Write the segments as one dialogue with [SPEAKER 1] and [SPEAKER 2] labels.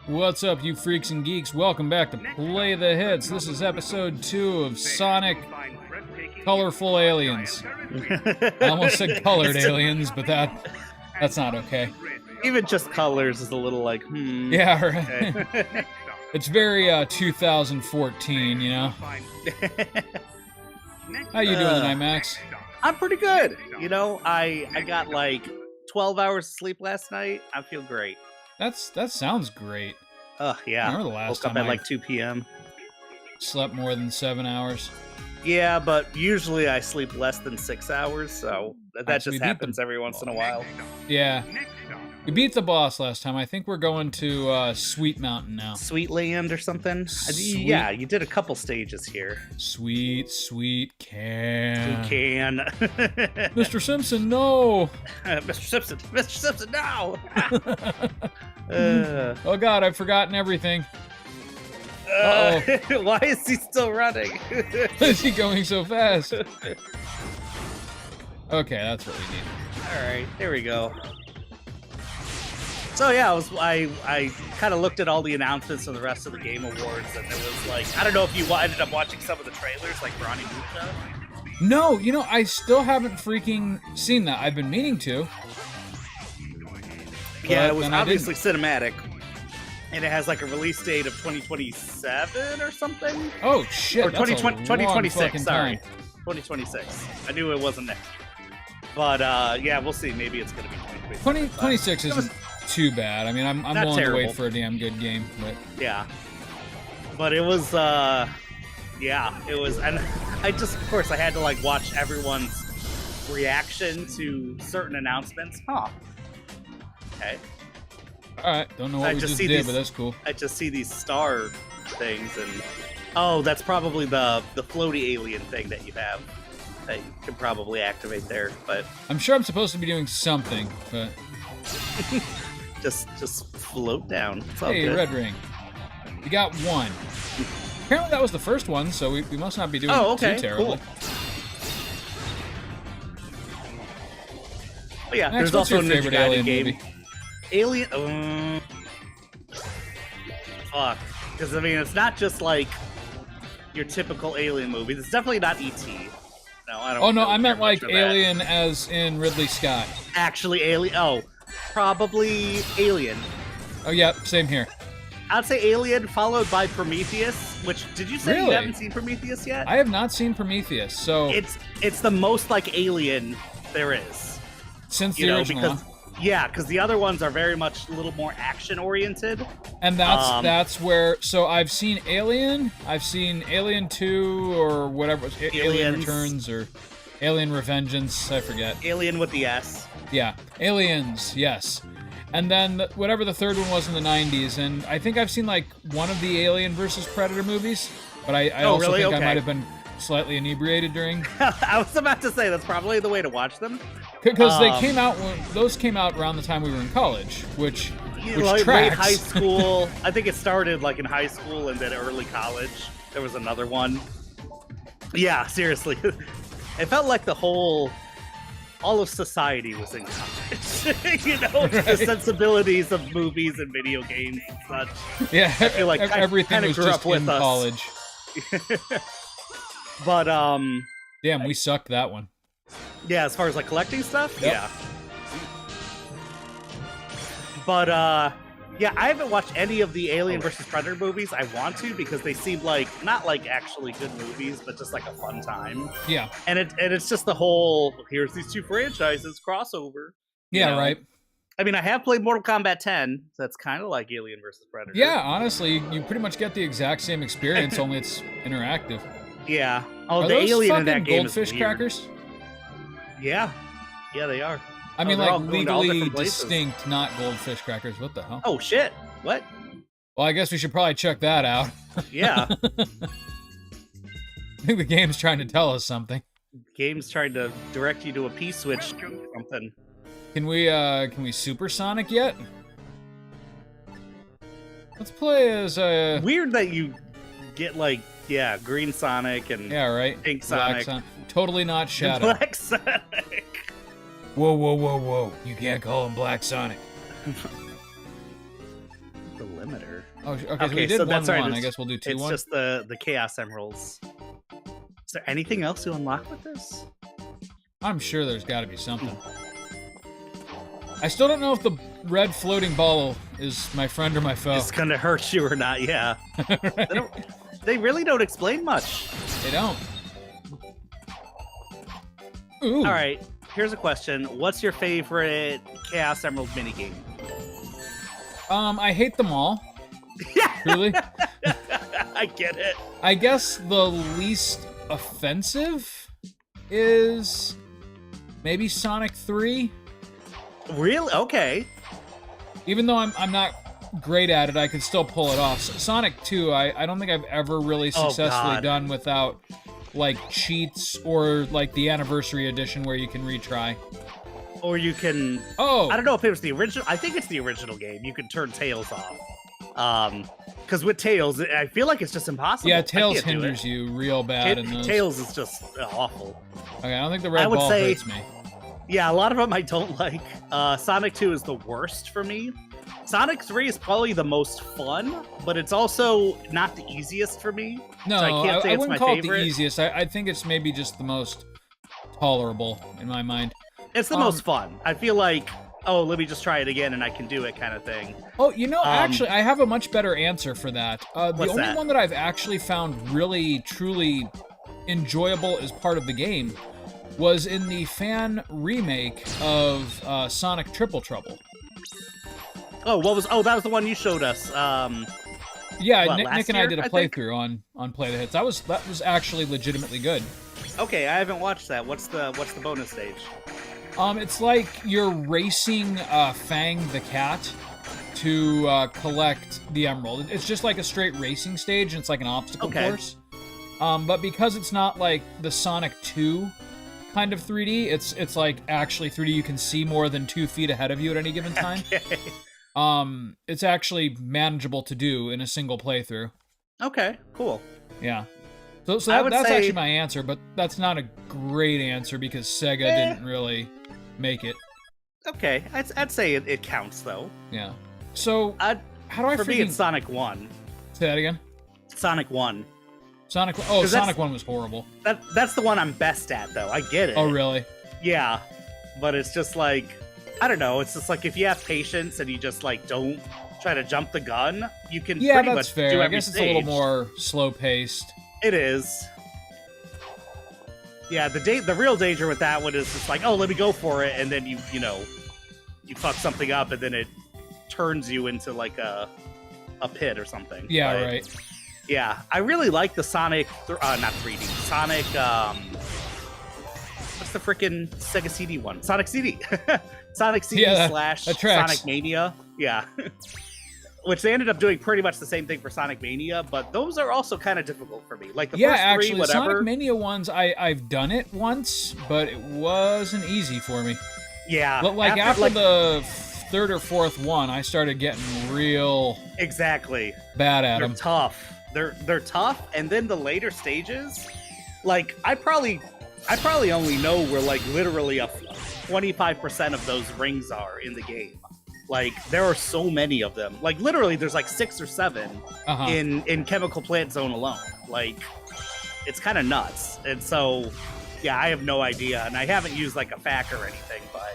[SPEAKER 1] What's up, you freaks and geeks? Welcome back to Play the Hits. This is episode 2 of Sonic Colorful Aliens. I almost said colored aliens, but that's not okay.
[SPEAKER 2] Even just colors is a little like,
[SPEAKER 1] Yeah, right.
[SPEAKER 2] Okay.
[SPEAKER 1] It's very 2014, you know? How you doing tonight, Max?
[SPEAKER 2] I'm pretty good. You know, I got like 12 hours of sleep last night. I feel great.
[SPEAKER 1] That sounds great.
[SPEAKER 2] Yeah.
[SPEAKER 1] I remember the last
[SPEAKER 2] Woke up
[SPEAKER 1] time
[SPEAKER 2] at like 2 p.m.
[SPEAKER 1] Slept more than 7 hours.
[SPEAKER 2] Yeah, but usually I sleep less than 6 hours, so that
[SPEAKER 1] Actually,
[SPEAKER 2] just happens every once in a while.
[SPEAKER 1] Yeah. We beat the boss last time. I think we're going to Sweet Mountain now.
[SPEAKER 2] Sweet Land or something? Yeah, you did a couple stages here.
[SPEAKER 1] Sweet can.
[SPEAKER 2] You can.
[SPEAKER 1] Mr. Simpson, no!
[SPEAKER 2] Mr. Simpson, no!
[SPEAKER 1] Oh god, I've forgotten everything. Uh-oh.
[SPEAKER 2] Why is he still running?
[SPEAKER 1] Why is he going so fast? Okay, that's what we need.
[SPEAKER 2] Alright, there we go. So yeah, I kind of looked at all the announcements of the rest of the Game Awards, and it was like, I don't know if you ended up watching some of the trailers, like Ronnie Mucha.
[SPEAKER 1] No, you know, I still haven't freaking seen that. I've been meaning to.
[SPEAKER 2] Yeah, it was obviously cinematic, and it has like a release date of 2027 or something.
[SPEAKER 1] Oh shit!
[SPEAKER 2] Or 2026. Sorry,
[SPEAKER 1] time.
[SPEAKER 2] 2026. I knew it wasn't next year, but yeah, we'll see. Maybe it's gonna be
[SPEAKER 1] 2026 isn't too bad. I mean, I'm willing to wait for a damn good game, but
[SPEAKER 2] yeah. But it was, yeah, it was, and I just, of course, I had to like watch everyone's reaction to certain announcements. Okay.
[SPEAKER 1] All right, don't know what we just did, but that's cool.
[SPEAKER 2] I just see these star things, and oh, that's probably the floaty alien thing that you have that you can probably activate there. But
[SPEAKER 1] I'm sure I'm supposed to be doing something, but
[SPEAKER 2] just float down. It's all
[SPEAKER 1] hey,
[SPEAKER 2] good.
[SPEAKER 1] red ring. We got one. Apparently that was the first one, so we must not be doing too terribly.
[SPEAKER 2] Cool. Oh, yeah,
[SPEAKER 1] Max,
[SPEAKER 2] there's also a Ninja
[SPEAKER 1] favorite
[SPEAKER 2] Gaiden
[SPEAKER 1] alien
[SPEAKER 2] game.
[SPEAKER 1] movie?
[SPEAKER 2] Alien. Fuck. Because I mean, it's not just like your typical alien movie. It's definitely not E.T. No, I don't.
[SPEAKER 1] Oh no,
[SPEAKER 2] really
[SPEAKER 1] I meant
[SPEAKER 2] care
[SPEAKER 1] like
[SPEAKER 2] much for that.
[SPEAKER 1] Alien, as in Ridley Scott.
[SPEAKER 2] Actually, Alien. Oh, probably Alien.
[SPEAKER 1] Oh yeah, same here.
[SPEAKER 2] I'd say Alien, followed by Prometheus. Which did you say
[SPEAKER 1] Really?
[SPEAKER 2] you haven't seen Prometheus yet?
[SPEAKER 1] I have not seen Prometheus, so
[SPEAKER 2] It's the most like Alien there is.
[SPEAKER 1] since the
[SPEAKER 2] You know,
[SPEAKER 1] original.
[SPEAKER 2] because the other ones are very much a little more action oriented.
[SPEAKER 1] And that's where. So I've seen Alien. I've seen Alien 2 or whatever. Alien
[SPEAKER 2] Aliens.
[SPEAKER 1] Returns or Alien Revengeance. I forget.
[SPEAKER 2] Alien with the S.
[SPEAKER 1] Yeah, Aliens. Yes. And then whatever the third one was in the 90s. And I think I've seen like one of the Alien versus Predator movies. But I also
[SPEAKER 2] really?
[SPEAKER 1] think I
[SPEAKER 2] Okay.
[SPEAKER 1] might have been slightly inebriated during.
[SPEAKER 2] I was about to say that's probably the way to watch them.
[SPEAKER 1] Because they came out those came out around the time we were in college, which
[SPEAKER 2] Like late
[SPEAKER 1] tracks.
[SPEAKER 2] high school. I think it started like in high school and then early college. There was another one. Yeah, seriously. It felt like all of society was in college. You know,
[SPEAKER 1] Right.
[SPEAKER 2] the sensibilities of movies and video games and such.
[SPEAKER 1] Yeah,
[SPEAKER 2] I feel like
[SPEAKER 1] everything
[SPEAKER 2] kinda
[SPEAKER 1] was
[SPEAKER 2] grew
[SPEAKER 1] just
[SPEAKER 2] up with
[SPEAKER 1] in
[SPEAKER 2] us.
[SPEAKER 1] college.
[SPEAKER 2] But
[SPEAKER 1] Damn, we sucked that one.
[SPEAKER 2] yeah, as far as like collecting stuff,
[SPEAKER 1] Yep.
[SPEAKER 2] yeah. But yeah, I haven't watched any of the Alien versus Predator movies. I want to because they seem like not like actually good movies, but just like a fun time.
[SPEAKER 1] Yeah,
[SPEAKER 2] And it's just the whole here's these two franchises crossover. you
[SPEAKER 1] yeah,
[SPEAKER 2] know?
[SPEAKER 1] right.
[SPEAKER 2] I mean, I have played Mortal Kombat 10. So that's kind of like Alien versus Predator.
[SPEAKER 1] Yeah, honestly, you pretty much get the exact same experience, only it's interactive.
[SPEAKER 2] Yeah. Oh,
[SPEAKER 1] Are
[SPEAKER 2] the
[SPEAKER 1] those
[SPEAKER 2] alien
[SPEAKER 1] fucking
[SPEAKER 2] in that game
[SPEAKER 1] goldfish
[SPEAKER 2] is weird.
[SPEAKER 1] crackers?
[SPEAKER 2] Yeah. Yeah, they are.
[SPEAKER 1] I mean,
[SPEAKER 2] they're all
[SPEAKER 1] like
[SPEAKER 2] going to all
[SPEAKER 1] legally
[SPEAKER 2] different places.
[SPEAKER 1] distinct, not goldfish crackers. What the hell?
[SPEAKER 2] Oh shit! What?
[SPEAKER 1] Well, I guess we should probably check that out.
[SPEAKER 2] Yeah.
[SPEAKER 1] I think the game's trying to tell us something.
[SPEAKER 2] Game's trying to direct you to a P switch or something.
[SPEAKER 1] Can we supersonic yet? Let's play as
[SPEAKER 2] Weird that you get like green Sonic and
[SPEAKER 1] yeah, right.
[SPEAKER 2] Pink
[SPEAKER 1] Black
[SPEAKER 2] Sonic.
[SPEAKER 1] Totally not
[SPEAKER 2] and
[SPEAKER 1] Shadow.
[SPEAKER 2] Black Sonic.
[SPEAKER 1] Whoa. You can't call him Black Sonic.
[SPEAKER 2] The limiter.
[SPEAKER 1] Oh, okay, so we did
[SPEAKER 2] so
[SPEAKER 1] 1-1.
[SPEAKER 2] that's right.
[SPEAKER 1] I guess we'll do 2-1.
[SPEAKER 2] It's just the Chaos Emeralds. Is there anything else to unlock with this?
[SPEAKER 1] I'm sure there's got to be something. I still don't know if the red floating ball is my friend or my foe.
[SPEAKER 2] It's gonna hurt you or not, yeah.
[SPEAKER 1] Right?
[SPEAKER 2] They really don't explain much.
[SPEAKER 1] They don't. Ooh.
[SPEAKER 2] All right, here's a question. What's your favorite Chaos Emerald minigame?
[SPEAKER 1] I hate them all.
[SPEAKER 2] Yeah.
[SPEAKER 1] Truly.
[SPEAKER 2] I get it.
[SPEAKER 1] I guess the least offensive is maybe Sonic 3.
[SPEAKER 2] Really? Okay.
[SPEAKER 1] Even though I'm not great at it, I can still pull it off. Sonic 2, I don't think I've ever really successfully
[SPEAKER 2] God.
[SPEAKER 1] done without like cheats or like the anniversary edition where you can retry.
[SPEAKER 2] Or you can...
[SPEAKER 1] Oh!
[SPEAKER 2] I don't know if it was the original... I think it's the original game. You can turn Tails off. Because with Tails, I feel like it's just impossible.
[SPEAKER 1] Yeah,
[SPEAKER 2] I
[SPEAKER 1] Tails
[SPEAKER 2] can't do it.
[SPEAKER 1] hinders you real bad in those.
[SPEAKER 2] Tails is just awful.
[SPEAKER 1] Okay, I don't think the red
[SPEAKER 2] I would
[SPEAKER 1] ball
[SPEAKER 2] say-
[SPEAKER 1] hurts me.
[SPEAKER 2] Yeah, a lot of them I don't like. Sonic 2 is the worst for me. Sonic 3 is probably the most fun, but it's also not the easiest for me.
[SPEAKER 1] No,
[SPEAKER 2] so I can't say
[SPEAKER 1] I
[SPEAKER 2] it's
[SPEAKER 1] wouldn't
[SPEAKER 2] my
[SPEAKER 1] call it
[SPEAKER 2] favorite.
[SPEAKER 1] the easiest. I think it's maybe just the most tolerable in my mind.
[SPEAKER 2] It's the most fun. I feel like, oh, let me just try it again and I can do it kind of thing.
[SPEAKER 1] Oh, you know, actually, I have a much better answer for that. The
[SPEAKER 2] What's
[SPEAKER 1] only
[SPEAKER 2] that?
[SPEAKER 1] one that I've actually found really, truly enjoyable as part of the game was in the fan remake of Sonic Triple Trouble.
[SPEAKER 2] Oh, that was the one you showed us.
[SPEAKER 1] Yeah,
[SPEAKER 2] What,
[SPEAKER 1] Nick
[SPEAKER 2] last
[SPEAKER 1] and I
[SPEAKER 2] year,
[SPEAKER 1] did a
[SPEAKER 2] I think?
[SPEAKER 1] playthrough on Play the Hits. That was actually legitimately good.
[SPEAKER 2] Okay, I haven't watched that. What's the bonus stage?
[SPEAKER 1] It's like you're racing Fang the cat to collect the emerald. It's just like a straight racing stage, and it's like an obstacle
[SPEAKER 2] Okay.
[SPEAKER 1] course. But because it's not like the Sonic 2 kind of 3D, it's like actually 3D. You can see more than 2 feet ahead of you at any given time.
[SPEAKER 2] Okay.
[SPEAKER 1] It's actually manageable to do in a single playthrough.
[SPEAKER 2] Okay, cool.
[SPEAKER 1] Yeah. So
[SPEAKER 2] I would
[SPEAKER 1] that's
[SPEAKER 2] say-
[SPEAKER 1] actually my answer, but that's not a great answer because Sega didn't really make it.
[SPEAKER 2] Okay, I'd say it counts though.
[SPEAKER 1] Yeah. So
[SPEAKER 2] I'd,
[SPEAKER 1] how do I
[SPEAKER 2] for me,
[SPEAKER 1] freaking
[SPEAKER 2] it's Sonic 1.
[SPEAKER 1] say that again?
[SPEAKER 2] Sonic 1.
[SPEAKER 1] Sonic. Oh,
[SPEAKER 2] 'Cause that's-
[SPEAKER 1] Sonic 1 was horrible.
[SPEAKER 2] That's the one I'm best at though. I get it.
[SPEAKER 1] Oh, really?
[SPEAKER 2] Yeah, but it's just like, I don't know. It's just like if you have patience and you just like don't try to jump the gun, you can
[SPEAKER 1] Yeah,
[SPEAKER 2] pretty
[SPEAKER 1] that's
[SPEAKER 2] much
[SPEAKER 1] fair.
[SPEAKER 2] do
[SPEAKER 1] I
[SPEAKER 2] every
[SPEAKER 1] guess it's a little
[SPEAKER 2] stage.
[SPEAKER 1] more slow paced.
[SPEAKER 2] It is. Yeah, the real danger with that one is just like, oh, let me go for it, and then you fuck something up, and then it turns you into like a pit or something.
[SPEAKER 1] Yeah,
[SPEAKER 2] But,
[SPEAKER 1] right.
[SPEAKER 2] Yeah, I really like the Sonic, not 3D, Sonic. What's the freaking Sega CD one? Sonic CD. Sonic CD
[SPEAKER 1] Yeah,
[SPEAKER 2] slash
[SPEAKER 1] that tracks.
[SPEAKER 2] Sonic Mania. Yeah. Which they ended up doing pretty much the same thing for Sonic Mania, but those are also kind of difficult for me. Like the
[SPEAKER 1] Yeah,
[SPEAKER 2] first three,
[SPEAKER 1] actually,
[SPEAKER 2] whatever.
[SPEAKER 1] Sonic Mania ones, I've done it once, but it wasn't easy for me.
[SPEAKER 2] Yeah.
[SPEAKER 1] But like after the third or fourth one, I started getting real
[SPEAKER 2] exactly.
[SPEAKER 1] bad at
[SPEAKER 2] They're
[SPEAKER 1] them.
[SPEAKER 2] tough. They're tough, and then the later stages, like I probably only know where like literally 25% of those rings are in the game. Like there are so many of them. Like literally, there's like 6 or 7
[SPEAKER 1] Uh-huh.
[SPEAKER 2] in Chemical Plant Zone alone. Like it's kind of nuts. And so, yeah, I have no idea, and I haven't used like a FAQ or anything, but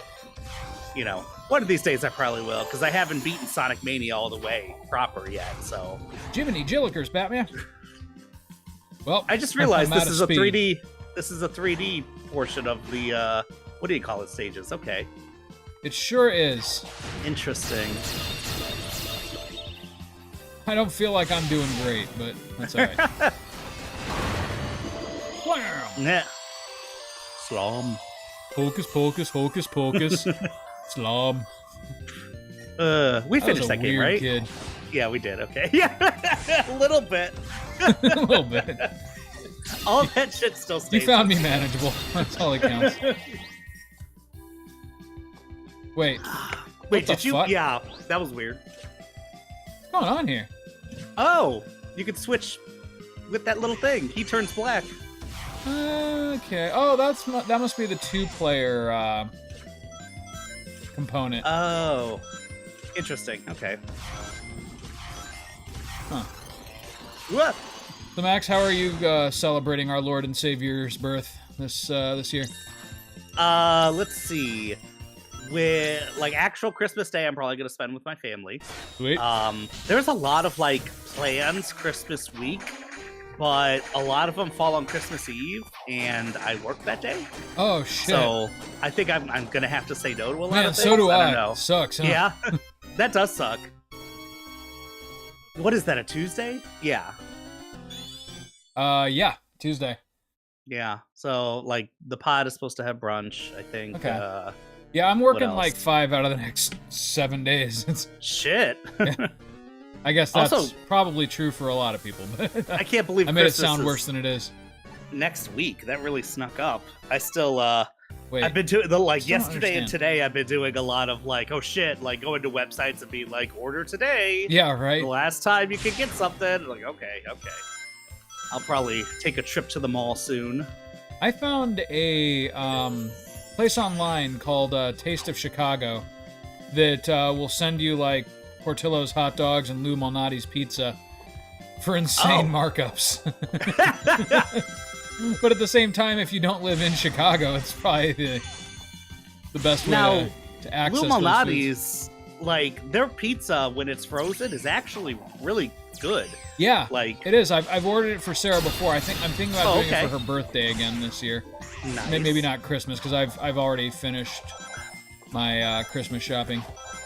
[SPEAKER 2] one of these days I probably will, because I haven't beaten Sonic Mania all the way proper yet. So
[SPEAKER 1] Jiminy Jillikers, Batman. Well,
[SPEAKER 2] I just
[SPEAKER 1] I'm
[SPEAKER 2] realized
[SPEAKER 1] out
[SPEAKER 2] this
[SPEAKER 1] of
[SPEAKER 2] is a
[SPEAKER 1] speed.
[SPEAKER 2] 3D. This is a 3D portion of the what do you call it? Stages. Okay,
[SPEAKER 1] It sure is.
[SPEAKER 2] interesting.
[SPEAKER 1] I don't feel like I'm doing great, but that's all right. Wham!
[SPEAKER 2] Yeah. Slum.
[SPEAKER 1] Hocus pocus, hocus pocus. Slum.
[SPEAKER 2] We
[SPEAKER 1] That was
[SPEAKER 2] finished
[SPEAKER 1] a
[SPEAKER 2] that game,
[SPEAKER 1] weird
[SPEAKER 2] right?
[SPEAKER 1] kid.
[SPEAKER 2] Yeah, we did. Okay. Yeah, a little bit.
[SPEAKER 1] A little bit.
[SPEAKER 2] All that shit still
[SPEAKER 1] You
[SPEAKER 2] stays.
[SPEAKER 1] found me manageable. That's all that counts. Wait,
[SPEAKER 2] Wait,
[SPEAKER 1] the
[SPEAKER 2] did you?
[SPEAKER 1] fuck?
[SPEAKER 2] Yeah, that was weird.
[SPEAKER 1] what's going on here?
[SPEAKER 2] Oh, you could switch with that little thing. He turns black.
[SPEAKER 1] Okay. Oh, that must be the 2-player component.
[SPEAKER 2] Oh, interesting. Okay.
[SPEAKER 1] Huh.
[SPEAKER 2] What?
[SPEAKER 1] So, Max, how are you celebrating our Lord and Savior's birth this year?
[SPEAKER 2] Let's see. With like actual Christmas Day, I'm probably gonna spend with my family.
[SPEAKER 1] Sweet.
[SPEAKER 2] There's a lot of like plans Christmas week, but a lot of them fall on Christmas Eve, and I work that day.
[SPEAKER 1] Oh shit.
[SPEAKER 2] So I think I'm gonna have to say no to a lot
[SPEAKER 1] Man,
[SPEAKER 2] of things.
[SPEAKER 1] so do I.
[SPEAKER 2] don't know.
[SPEAKER 1] Sucks, huh?
[SPEAKER 2] Yeah, that does suck. What is that? A Tuesday? Yeah.
[SPEAKER 1] Yeah, Tuesday.
[SPEAKER 2] Yeah. So like the pod is supposed to have brunch, I think.
[SPEAKER 1] Okay. Yeah, I'm working
[SPEAKER 2] else?
[SPEAKER 1] like 5 out of the next 7 days.
[SPEAKER 2] Shit.
[SPEAKER 1] I guess that's
[SPEAKER 2] Also-
[SPEAKER 1] probably true for a lot of people, but
[SPEAKER 2] I can't believe
[SPEAKER 1] I made it
[SPEAKER 2] Christmas
[SPEAKER 1] sound
[SPEAKER 2] is
[SPEAKER 1] worse than it is.
[SPEAKER 2] next week. That really snuck up. I still
[SPEAKER 1] Wait,
[SPEAKER 2] I've been doing like
[SPEAKER 1] Still don't
[SPEAKER 2] yesterday and
[SPEAKER 1] understand.
[SPEAKER 2] today I've been doing a lot of like, oh shit, like going to websites and being like, order today.
[SPEAKER 1] yeah, right.
[SPEAKER 2] The last time you could get something. Like, okay. I'll probably take a trip to the mall soon.
[SPEAKER 1] I found a place online called Taste of Chicago that will send you like Portillo's hot dogs and Lou Malnati's pizza for insane markups. But at the same time, if you don't live in Chicago, it's probably the best way
[SPEAKER 2] Now,
[SPEAKER 1] to access
[SPEAKER 2] Lou
[SPEAKER 1] those foods.
[SPEAKER 2] Malnati's, like their pizza when it's frozen is actually really good.
[SPEAKER 1] Yeah,
[SPEAKER 2] Like,
[SPEAKER 1] it is. I've ordered it for Sarah before. I'm thinking about doing
[SPEAKER 2] okay.
[SPEAKER 1] it for her birthday again this year.
[SPEAKER 2] nice.
[SPEAKER 1] Maybe not Christmas because I've already finished my Christmas shopping.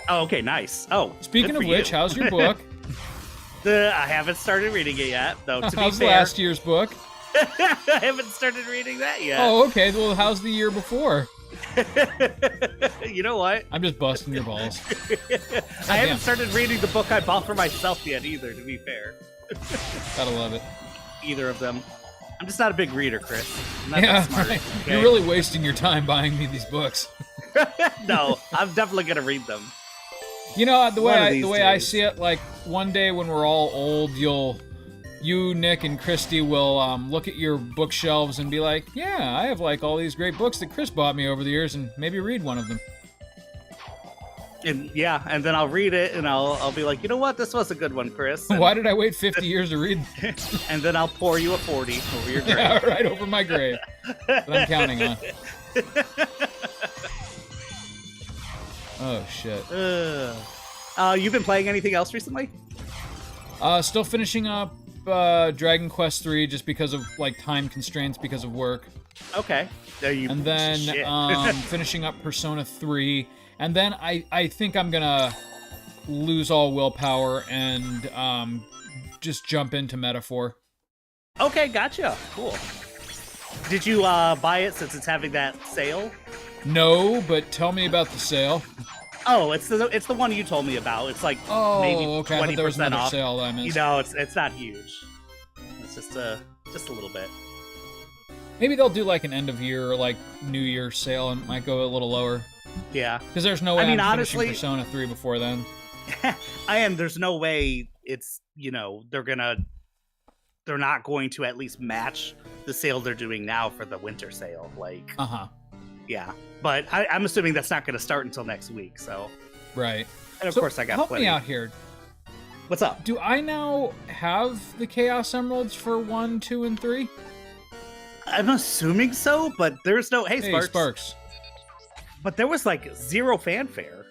[SPEAKER 2] Oh, okay, nice. Oh,
[SPEAKER 1] Speaking
[SPEAKER 2] good
[SPEAKER 1] of
[SPEAKER 2] for
[SPEAKER 1] which,
[SPEAKER 2] you.
[SPEAKER 1] how's your book?
[SPEAKER 2] I haven't started reading it yet, though. To be
[SPEAKER 1] How's
[SPEAKER 2] fair,
[SPEAKER 1] last year's book?
[SPEAKER 2] I haven't started reading that yet.
[SPEAKER 1] Oh, okay. Well, how's the year before?
[SPEAKER 2] You know what?
[SPEAKER 1] I'm just busting your balls.
[SPEAKER 2] I haven't started reading the book I bought for myself yet either, to be fair.
[SPEAKER 1] Gotta love it.
[SPEAKER 2] Either of them. I'm just not a big reader, Chris. I'm not
[SPEAKER 1] Yeah,
[SPEAKER 2] that smart.
[SPEAKER 1] right.
[SPEAKER 2] Okay?
[SPEAKER 1] You're really wasting your time buying me these books.
[SPEAKER 2] No, I'm definitely gonna read them.
[SPEAKER 1] You know, the
[SPEAKER 2] One of
[SPEAKER 1] way
[SPEAKER 2] these
[SPEAKER 1] I
[SPEAKER 2] days.
[SPEAKER 1] see it, like one day when we're all old, you, Nick, and Christy will look at your bookshelves and be like, "Yeah, I have like all these great books that Chris bought me over the years, and maybe read one of them."
[SPEAKER 2] And yeah, and then I'll read it and I'll be like, you know what, this was a good one, Chris. And,
[SPEAKER 1] Why did I wait 50 years to read?
[SPEAKER 2] and then I'll pour you a 40 over your grave.
[SPEAKER 1] Yeah, right over my grave that I'm counting on. Oh shit.
[SPEAKER 2] You've been playing anything else recently?
[SPEAKER 1] Still finishing up Dragon Quest 3 just because of like time constraints because of work.
[SPEAKER 2] Okay. There you
[SPEAKER 1] And then
[SPEAKER 2] shit.
[SPEAKER 1] finishing up Persona 3. And then I think I'm gonna lose all willpower and just jump into Metaphor.
[SPEAKER 2] Okay, gotcha. Cool. Did you buy it since it's having that sale?
[SPEAKER 1] No, but tell me about the sale.
[SPEAKER 2] Oh, it's the one you told me about. It's like
[SPEAKER 1] Oh,
[SPEAKER 2] maybe
[SPEAKER 1] okay. I thought
[SPEAKER 2] 20%
[SPEAKER 1] there was another
[SPEAKER 2] off.
[SPEAKER 1] sale that I missed.
[SPEAKER 2] You know, it's not huge. It's just a little bit.
[SPEAKER 1] Maybe they'll do like an end of year or like New Year sale and it might go a little lower.
[SPEAKER 2] Yeah.
[SPEAKER 1] Because there's no way
[SPEAKER 2] I mean,
[SPEAKER 1] I'm
[SPEAKER 2] honestly-
[SPEAKER 1] finishing Persona 3 before then.
[SPEAKER 2] There's no way it's, they're not going to at least match the sale they're doing now for the winter sale. Like,
[SPEAKER 1] Uh-huh.
[SPEAKER 2] yeah. But I'm assuming that's not going to start until next week. So,
[SPEAKER 1] Right.
[SPEAKER 2] and of
[SPEAKER 1] So,
[SPEAKER 2] course I got
[SPEAKER 1] help
[SPEAKER 2] plenty.
[SPEAKER 1] me out here.
[SPEAKER 2] What's up?
[SPEAKER 1] Do I now have the Chaos Emeralds for 1, 2, and 3?
[SPEAKER 2] I'm assuming so, but there's no. Hey,
[SPEAKER 1] Hey,
[SPEAKER 2] Sparks. But there was like zero fanfare.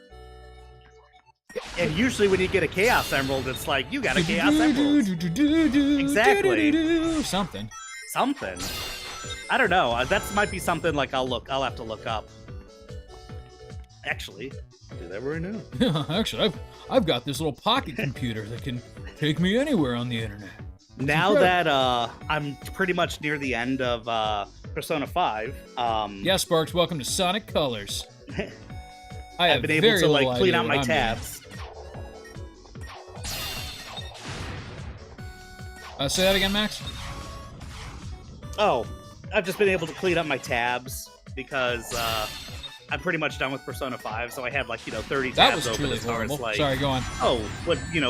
[SPEAKER 2] And usually when you get a Chaos Emerald, it's like, you got a Chaos Emerald. Exactly.
[SPEAKER 1] Something.
[SPEAKER 2] Something. I don't know. That might be something like I'll have to look up. Actually, do that right now.
[SPEAKER 1] Actually, I've got this little pocket computer that can take me anywhere on the internet.
[SPEAKER 2] Now
[SPEAKER 1] incredible.
[SPEAKER 2] that I'm pretty much near the end of Persona 5,
[SPEAKER 1] Yeah, Sparks, welcome to Sonic Colors. I
[SPEAKER 2] I've
[SPEAKER 1] have
[SPEAKER 2] been able
[SPEAKER 1] very
[SPEAKER 2] to like
[SPEAKER 1] little
[SPEAKER 2] clean
[SPEAKER 1] idea
[SPEAKER 2] out
[SPEAKER 1] what
[SPEAKER 2] my
[SPEAKER 1] I'm doing.
[SPEAKER 2] tabs.
[SPEAKER 1] Say that again, Max?
[SPEAKER 2] Oh, I've just been able to clean up my tabs because I'm pretty much done with Persona 5, so I had like 30
[SPEAKER 1] That
[SPEAKER 2] tabs
[SPEAKER 1] was
[SPEAKER 2] open
[SPEAKER 1] truly
[SPEAKER 2] as far
[SPEAKER 1] horrible.
[SPEAKER 2] as like,
[SPEAKER 1] Sorry, go on.
[SPEAKER 2] oh,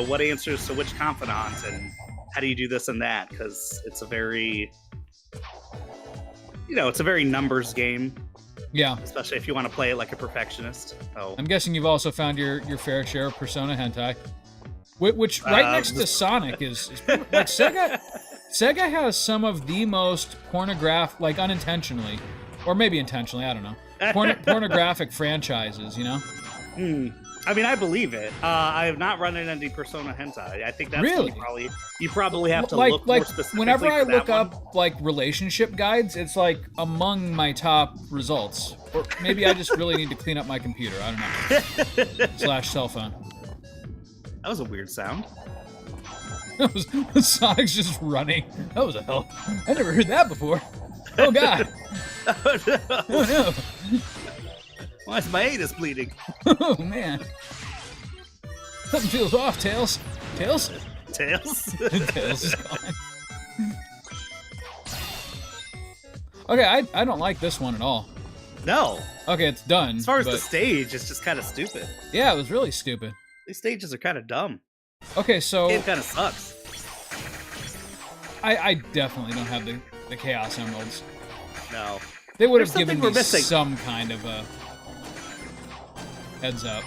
[SPEAKER 2] what answers to which confidant and how do you do this and that? Because it's a very it's a very numbers game,
[SPEAKER 1] Yeah.
[SPEAKER 2] especially if you want to play it like a perfectionist. Oh,
[SPEAKER 1] I'm guessing you've also found your fair share of Persona hentai. Which right next to Sonic is like Sega. Sega has some of the most pornographic, like unintentionally, or maybe intentionally, I don't know, pornographic franchises, you know?
[SPEAKER 2] I mean, I believe it. I have not run into any Persona hentai. I think that's
[SPEAKER 1] really?
[SPEAKER 2] You probably have to look more specifically.
[SPEAKER 1] Whenever I look
[SPEAKER 2] one.
[SPEAKER 1] up like relationship guides, it's like among my top results. Or maybe I just really need to clean up my computer. I don't know. / cell phone.
[SPEAKER 2] That was a weird sound.
[SPEAKER 1] Sonic's just running. That was a hell. I never heard that before. Oh god.
[SPEAKER 2] Oh no.
[SPEAKER 1] Oh no.
[SPEAKER 2] Why is my anus bleeding?
[SPEAKER 1] Oh man. Something feels off, Tails. Tails?
[SPEAKER 2] Tails?
[SPEAKER 1] Tails is gone. Okay, I don't like this one at all.
[SPEAKER 2] No.
[SPEAKER 1] Okay, it's done.
[SPEAKER 2] As far as the stage, it's just kind of stupid.
[SPEAKER 1] Yeah, it was really stupid.
[SPEAKER 2] These stages are kind of dumb.
[SPEAKER 1] Okay, so...
[SPEAKER 2] It kind of sucks.
[SPEAKER 1] I definitely don't have the Chaos Emeralds.
[SPEAKER 2] No.
[SPEAKER 1] They would have given me some kind of a heads up.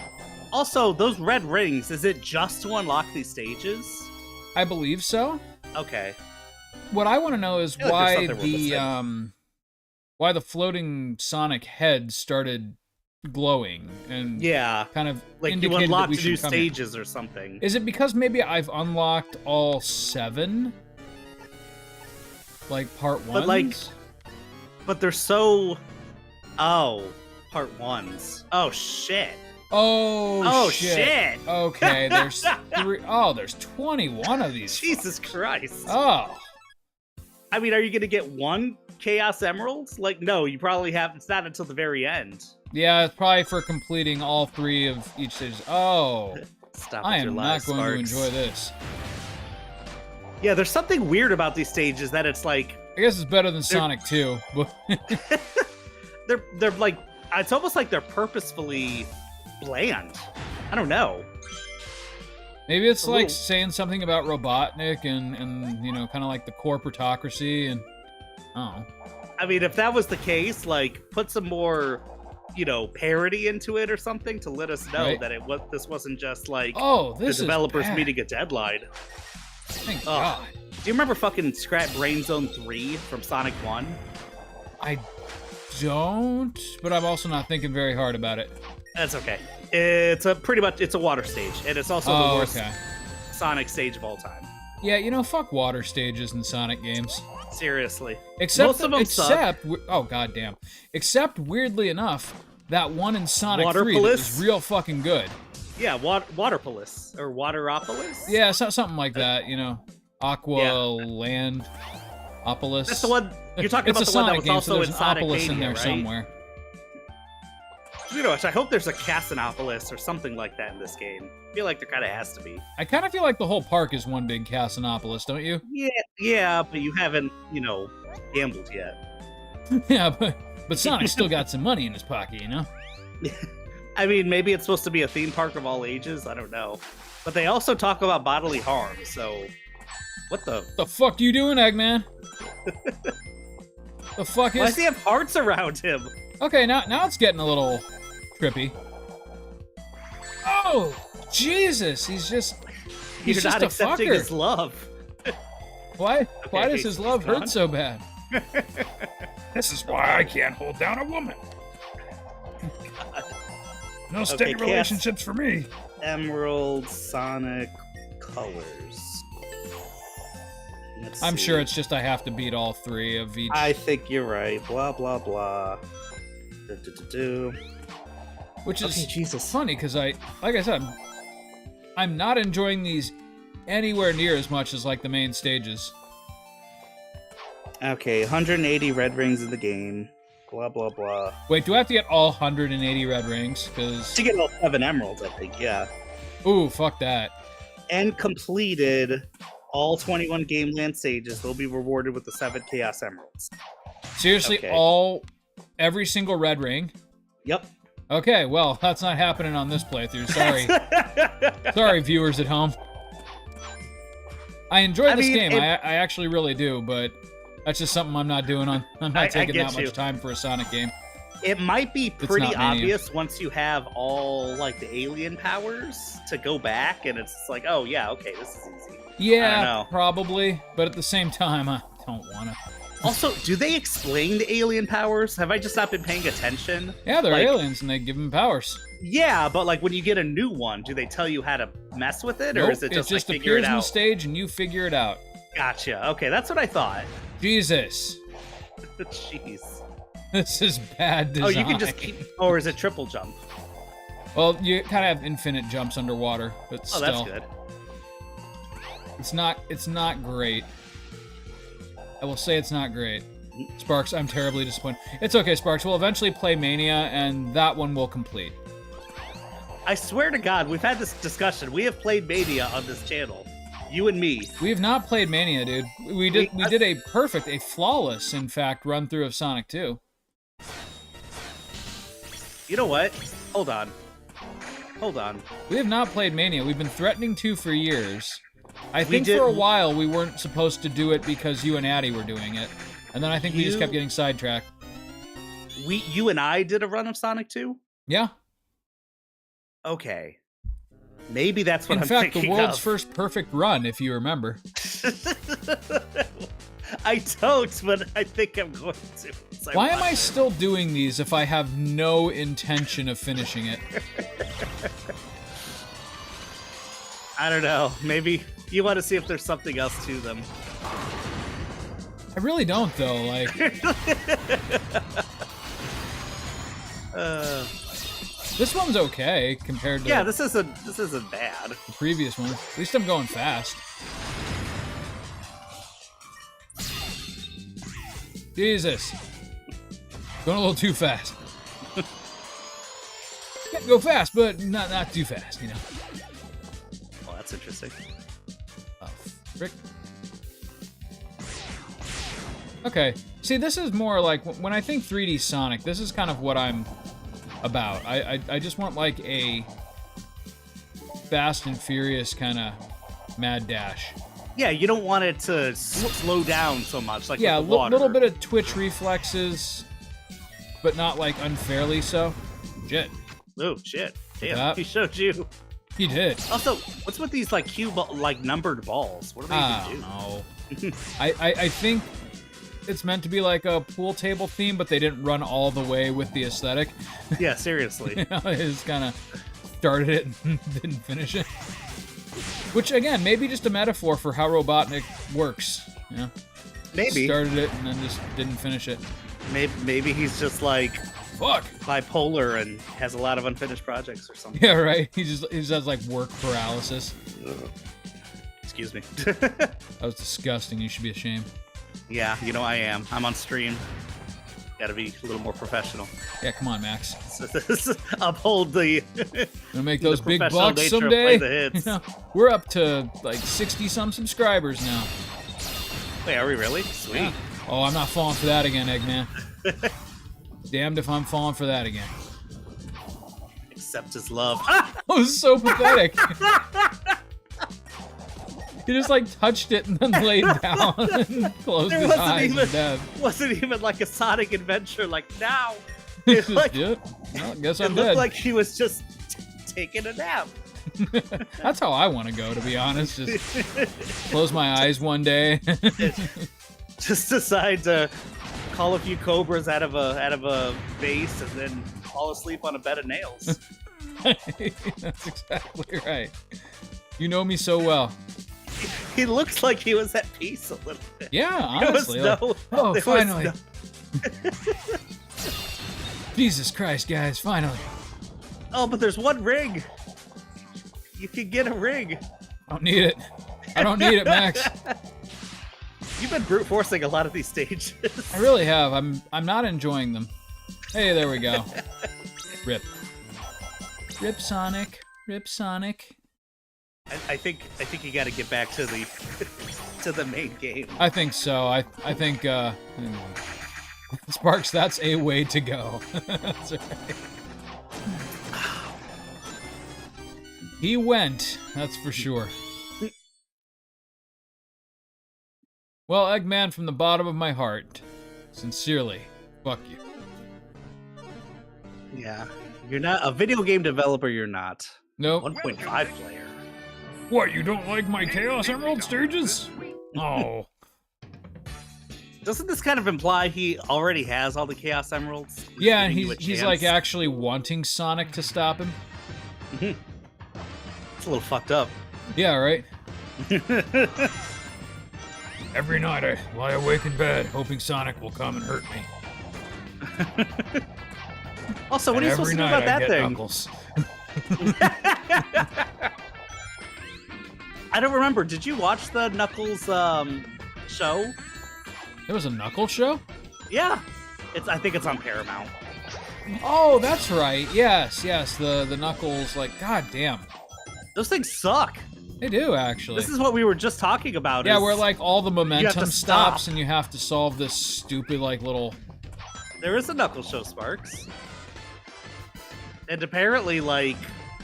[SPEAKER 2] Also, those red rings, is it just to unlock these stages?
[SPEAKER 1] I believe so.
[SPEAKER 2] Okay.
[SPEAKER 1] What I want to know is why
[SPEAKER 2] the
[SPEAKER 1] floating Sonic head started glowing and kind of
[SPEAKER 2] like you unlocked new stages or something.
[SPEAKER 1] Is it because maybe I've unlocked all 7? Like part 1s?
[SPEAKER 2] But they're so... Oh, part 1s. Oh, shit.
[SPEAKER 1] Oh,
[SPEAKER 2] shit.
[SPEAKER 1] Okay, there's 3... Oh, there's 21 of these.
[SPEAKER 2] Jesus Christ.
[SPEAKER 1] Oh.
[SPEAKER 2] I mean, are you going to get 1 Chaos Emeralds? Like, no, you probably have... It's not until the very end.
[SPEAKER 1] Yeah, it's probably for completing all 3 of each stage. Oh.
[SPEAKER 2] Stop
[SPEAKER 1] I am not going to enjoy this.
[SPEAKER 2] Yeah, there's something weird about these stages that it's like...
[SPEAKER 1] I guess it's better than Sonic 2. But
[SPEAKER 2] they're like... It's almost like they're purposefully bland. I don't know.
[SPEAKER 1] Maybe it's like saying something about Robotnik and you know, kind of like the corporatocracy and... Oh.
[SPEAKER 2] I mean, if that was the case, like, put some more... you know, parody into it or something to let us know that this wasn't just like the developers meeting a deadline.
[SPEAKER 1] Thank God.
[SPEAKER 2] Do you remember fucking Scrap Brain Zone 3 from Sonic 1?
[SPEAKER 1] I don't, but I'm also not thinking very hard about it.
[SPEAKER 2] That's okay. It's a water stage, and it's also the worst Sonic stage of all time.
[SPEAKER 1] Yeah, you know, fuck water stages in Sonic games.
[SPEAKER 2] Seriously.
[SPEAKER 1] Most of them suck. Oh, goddamn. Except, weirdly enough, that one in Sonic 3 that was real fucking good.
[SPEAKER 2] Yeah, Waterpolis. Or Wateropolis?
[SPEAKER 1] Yeah, something like that, you know. Land Opolis.
[SPEAKER 2] That's the one you're talking about. The one that was also in Sonic
[SPEAKER 1] Opolis in there
[SPEAKER 2] right?
[SPEAKER 1] somewhere.
[SPEAKER 2] You know, I hope there's a Casinopolis or something like that in this game. I feel like there kind of has to be.
[SPEAKER 1] I kind of feel like the whole park is one big Casinopolis, don't you?
[SPEAKER 2] Yeah, but you haven't, you know, gambled yet.
[SPEAKER 1] Yeah, but Sonic still got some money in his pocket, you know?
[SPEAKER 2] I mean, maybe it's supposed to be a theme park of all ages. I don't know. But they also talk about bodily harm, so... What the
[SPEAKER 1] fuck you doing, Eggman? The fuck is...
[SPEAKER 2] Why does he have hearts around him?
[SPEAKER 1] Okay, now it's getting a little trippy. Oh, Jesus! He's just
[SPEAKER 2] not
[SPEAKER 1] a
[SPEAKER 2] accepting
[SPEAKER 1] fucker.
[SPEAKER 2] His love.
[SPEAKER 1] Why does his love hurt so bad?
[SPEAKER 3] This is why I can't hold down a woman. No steady relationships for me.
[SPEAKER 2] Emerald Sonic colors.
[SPEAKER 1] I'm sure it's just I have to beat all 3 of each.
[SPEAKER 2] I think you're right. Blah blah blah.
[SPEAKER 1] Which is funny because like I said, I'm not enjoying these anywhere near as much as like the main stages.
[SPEAKER 2] Okay, 180 red rings in the game. Blah blah blah.
[SPEAKER 1] Wait, do I have to get all 180 red rings? Because
[SPEAKER 2] to get all 7 emeralds, I think. Yeah.
[SPEAKER 1] Ooh, fuck that.
[SPEAKER 2] And completed all 21 Game Land stages. They'll be rewarded with the 7 Chaos Emeralds.
[SPEAKER 1] Seriously, every single red ring?
[SPEAKER 2] Yep.
[SPEAKER 1] Okay, well, that's not happening on this playthrough. Sorry. Sorry, viewers at home. I enjoy this game. I actually really do, but that's just something I'm not doing on. I'm not taking that much time for a Sonic game.
[SPEAKER 2] It might be
[SPEAKER 1] It's
[SPEAKER 2] pretty
[SPEAKER 1] not Mania.
[SPEAKER 2] obvious once you have all like the alien powers to go back, and it's like, oh yeah, okay, this is easy. I
[SPEAKER 1] Yeah,
[SPEAKER 2] don't know.
[SPEAKER 1] probably. But at the same time, I don't want to.
[SPEAKER 2] Also, do they explain the alien powers? Have I just not been paying attention?
[SPEAKER 1] Yeah, they're
[SPEAKER 2] Like-
[SPEAKER 1] aliens and they give them powers.
[SPEAKER 2] Yeah, but like when you get a new one, do they tell you how to mess with it, or
[SPEAKER 1] Nope,
[SPEAKER 2] is it just,
[SPEAKER 1] just
[SPEAKER 2] like, figure
[SPEAKER 1] appears
[SPEAKER 2] it
[SPEAKER 1] on the
[SPEAKER 2] out?
[SPEAKER 1] stage and you figure it out.
[SPEAKER 2] Gotcha. Okay, that's what I thought.
[SPEAKER 1] Jesus.
[SPEAKER 2] Jeez.
[SPEAKER 1] This is bad design.
[SPEAKER 2] Oh, you can just keep, or is it triple jump?
[SPEAKER 1] Well, you kind of have infinite jumps underwater, but
[SPEAKER 2] Oh,
[SPEAKER 1] still,
[SPEAKER 2] that's good.
[SPEAKER 1] It's not great. I will say it's not great. Sparks, I'm terribly disappointed. It's okay, Sparks. We'll eventually play Mania, and that one will complete.
[SPEAKER 2] I swear to God, we've had this discussion. We have played Mania on this channel. You and me.
[SPEAKER 1] We have not played Mania, dude. We did a perfect, a flawless, in fact, run through of Sonic 2.
[SPEAKER 2] You know what? Hold on. Hold on.
[SPEAKER 1] We have not played Mania. We've been threatening to for years. I think
[SPEAKER 2] did-
[SPEAKER 1] for a while we weren't supposed to do it because you and Addy were doing it. And then I think we just
[SPEAKER 2] You-
[SPEAKER 1] kept getting sidetracked.
[SPEAKER 2] You and I did a run of Sonic 2?
[SPEAKER 1] Yeah.
[SPEAKER 2] Okay. Maybe that's what
[SPEAKER 1] In
[SPEAKER 2] I'm
[SPEAKER 1] fact, the
[SPEAKER 2] thinking
[SPEAKER 1] world's
[SPEAKER 2] of.
[SPEAKER 1] first perfect run, if you remember.
[SPEAKER 2] I don't, but I think I'm going to. So
[SPEAKER 1] Why am I still doing these if I have no intention of finishing it?
[SPEAKER 2] I don't know. Maybe you want to see if there's something else to them.
[SPEAKER 1] I really don't, though. Like, this one's okay compared to
[SPEAKER 2] Yeah, this isn't bad.
[SPEAKER 1] the previous one. At least I'm going fast. Jesus. Going a little too fast. Can't go fast, but not too fast, you know.
[SPEAKER 2] Well, that's interesting.
[SPEAKER 1] Oh, frick. Okay. See, this is more like, when I think 3D Sonic, this is kind of what I'm about. I just want like a Fast and Furious kind of mad dash.
[SPEAKER 2] Yeah, you don't want it to slow down so much, like
[SPEAKER 1] Yeah, a
[SPEAKER 2] with the water.
[SPEAKER 1] little bit of twitch reflexes, but not like unfairly so. Shit.
[SPEAKER 2] Oh shit! Damn,
[SPEAKER 1] that.
[SPEAKER 2] he showed you.
[SPEAKER 1] He did.
[SPEAKER 2] Also, what's with these like like numbered balls? What do they
[SPEAKER 1] I
[SPEAKER 2] even
[SPEAKER 1] don't
[SPEAKER 2] do?
[SPEAKER 1] know. I think it's meant to be like a pool table theme, but they didn't run all the way with the aesthetic.
[SPEAKER 2] Yeah, seriously.
[SPEAKER 1] You know, they just kind of started it and didn't finish it. Which, again, maybe just a metaphor for how Robotnik works. You know?
[SPEAKER 2] Maybe.
[SPEAKER 1] Started it and then just didn't finish it.
[SPEAKER 2] Maybe he's just like
[SPEAKER 1] Fuck.
[SPEAKER 2] bipolar and has a lot of unfinished projects or something.
[SPEAKER 1] Yeah, right. He just has like work paralysis.
[SPEAKER 2] Excuse me.
[SPEAKER 1] That was disgusting. You should be ashamed.
[SPEAKER 2] Yeah, you know I am. I'm on stream. Gotta be a little more professional.
[SPEAKER 1] Yeah, come on, Max.
[SPEAKER 2] Uphold the.
[SPEAKER 1] Gonna make
[SPEAKER 2] The
[SPEAKER 1] those big
[SPEAKER 2] professional
[SPEAKER 1] bucks
[SPEAKER 2] nature of
[SPEAKER 1] someday.
[SPEAKER 2] Play the Hits.
[SPEAKER 1] You know, we're up to like 60-some subscribers now.
[SPEAKER 2] Wait, are we really? Sweet.
[SPEAKER 1] Yeah. Oh, I'm not falling for that again, Eggman. Damned if I'm falling for that again.
[SPEAKER 2] Accept his love.
[SPEAKER 1] That was so pathetic. He just like touched it and then laid down and closed
[SPEAKER 2] There
[SPEAKER 1] his
[SPEAKER 2] wasn't
[SPEAKER 1] eyes
[SPEAKER 2] even-
[SPEAKER 1] and dead.
[SPEAKER 2] Wasn't even like a Sonic adventure. Like now,
[SPEAKER 1] Just,
[SPEAKER 2] like-
[SPEAKER 1] yep. Well, guess
[SPEAKER 2] it
[SPEAKER 1] I'm
[SPEAKER 2] looked
[SPEAKER 1] dead.
[SPEAKER 2] like he was just taking a nap.
[SPEAKER 1] That's how I want to go, to be honest. Just close my eyes one day.
[SPEAKER 2] Just decide to call a few cobras out of a vase and then fall asleep on a bed of nails.
[SPEAKER 1] That's exactly right. You know me so well.
[SPEAKER 2] He looks like he was at peace a little bit.
[SPEAKER 1] Yeah,
[SPEAKER 2] There was
[SPEAKER 1] honestly. like,
[SPEAKER 2] no-
[SPEAKER 1] oh,
[SPEAKER 2] there was
[SPEAKER 1] finally.
[SPEAKER 2] no-
[SPEAKER 1] Jesus Christ, guys, finally.
[SPEAKER 2] Oh, but there's one ring. You can get a ring.
[SPEAKER 1] I don't need it. I don't need it, Max.
[SPEAKER 2] You've been brute forcing a lot of these stages.
[SPEAKER 1] I really have. I'm not enjoying them. Hey, there we go. Rip. Rip Sonic. Rip Sonic.
[SPEAKER 2] I think you got to get back to the to the main game.
[SPEAKER 1] I think so. I think Sparks, that's a way to go. That's right. He went, that's for sure. Well, Eggman, from the bottom of my heart, sincerely, fuck you.
[SPEAKER 2] Yeah. You're not a video game developer, you're not.
[SPEAKER 1] Nope.
[SPEAKER 2] 1.5 player.
[SPEAKER 3] What, you don't like my Chaos Emerald stages? Oh.
[SPEAKER 2] Doesn't this kind of imply he already has all the Chaos Emeralds?
[SPEAKER 1] Yeah, and
[SPEAKER 2] Giving you a
[SPEAKER 1] he's like
[SPEAKER 2] chance?
[SPEAKER 1] actually wanting Sonic to stop him.
[SPEAKER 2] It's a little fucked up.
[SPEAKER 1] Yeah, right?
[SPEAKER 3] Every night I lie awake in bed, hoping Sonic will come and hurt me.
[SPEAKER 2] Also, what are
[SPEAKER 3] And
[SPEAKER 2] you supposed to do
[SPEAKER 3] every
[SPEAKER 2] about
[SPEAKER 3] night I
[SPEAKER 2] that
[SPEAKER 3] get
[SPEAKER 2] thing?
[SPEAKER 3] Knuckles.
[SPEAKER 2] I don't remember. Did you watch the Knuckles show?
[SPEAKER 1] There was a Knuckles show?
[SPEAKER 2] Yeah. I think it's on Paramount.
[SPEAKER 1] Oh, that's right. Yes, yes. The Knuckles, like, god damn.
[SPEAKER 2] Those things suck.
[SPEAKER 1] They do, actually.
[SPEAKER 2] This is what we were just talking about.
[SPEAKER 1] Yeah,
[SPEAKER 2] is
[SPEAKER 1] where like all the momentum
[SPEAKER 2] to
[SPEAKER 1] stops
[SPEAKER 2] stop.
[SPEAKER 1] and you have to solve this stupid like little.
[SPEAKER 2] There is a Knuckles show, Sparks. And apparently, like,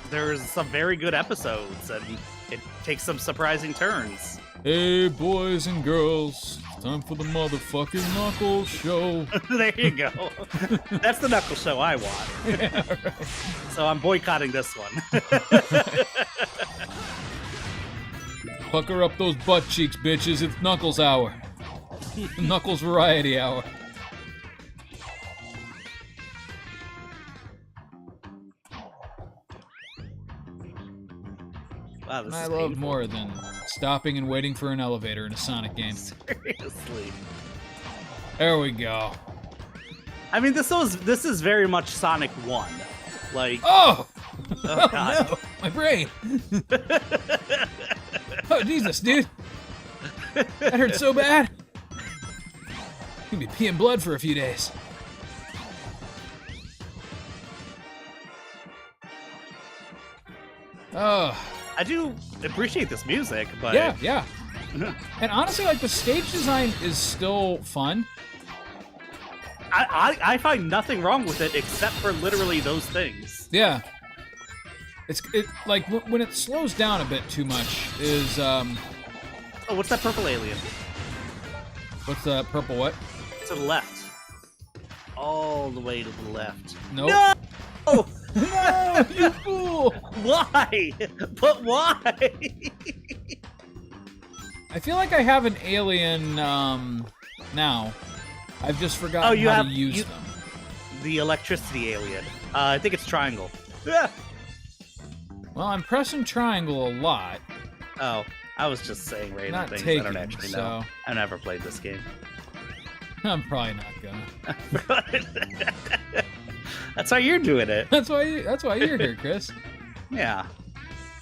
[SPEAKER 2] there's some very good episodes, and it takes some surprising turns.
[SPEAKER 1] Hey, boys and girls, it's time for the motherfucking Knuckles show.
[SPEAKER 2] There you go. That's the Knuckles show I want.
[SPEAKER 1] Yeah, right.
[SPEAKER 2] So I'm boycotting this one.
[SPEAKER 1] Pucker up those butt cheeks, bitches. It's Knuckles hour. Knuckles variety hour.
[SPEAKER 2] Wow, this
[SPEAKER 1] I
[SPEAKER 2] is
[SPEAKER 1] love
[SPEAKER 2] painful.
[SPEAKER 1] more than stopping and waiting for an elevator in a Sonic game.
[SPEAKER 2] Seriously.
[SPEAKER 1] There we go.
[SPEAKER 2] I mean, this is very much Sonic 1. Like,
[SPEAKER 1] Oh!
[SPEAKER 2] oh god.
[SPEAKER 1] No! My brain! Oh, Jesus, dude. That hurt so bad. You'll be peeing blood for a few days. Oh,
[SPEAKER 2] I do appreciate this music, but
[SPEAKER 1] yeah, yeah. And honestly, like, the stage design is still fun.
[SPEAKER 2] I find nothing wrong with it except for literally those things.
[SPEAKER 1] Yeah. It like, when it slows down a bit too much is,
[SPEAKER 2] Oh, what's that purple alien?
[SPEAKER 1] what's that purple what?
[SPEAKER 2] To the left. All the way to the left.
[SPEAKER 1] Nope.
[SPEAKER 2] No!
[SPEAKER 1] No, you fool!
[SPEAKER 2] Why? But why?
[SPEAKER 1] I feel like I have an alien now. I've just forgotten
[SPEAKER 2] Oh, you
[SPEAKER 1] how
[SPEAKER 2] have-
[SPEAKER 1] to use
[SPEAKER 2] you-
[SPEAKER 1] them.
[SPEAKER 2] The electricity alien. I think it's triangle. Yeah.
[SPEAKER 1] Well, I'm pressing triangle a lot.
[SPEAKER 2] Oh, I was just saying random
[SPEAKER 1] Not
[SPEAKER 2] things. I
[SPEAKER 1] taking,
[SPEAKER 2] don't actually know.
[SPEAKER 1] so-
[SPEAKER 2] I never played this game.
[SPEAKER 1] I'm probably not gonna.
[SPEAKER 2] That's how you're doing it.
[SPEAKER 1] That's why you're here, Chris.
[SPEAKER 2] Yeah.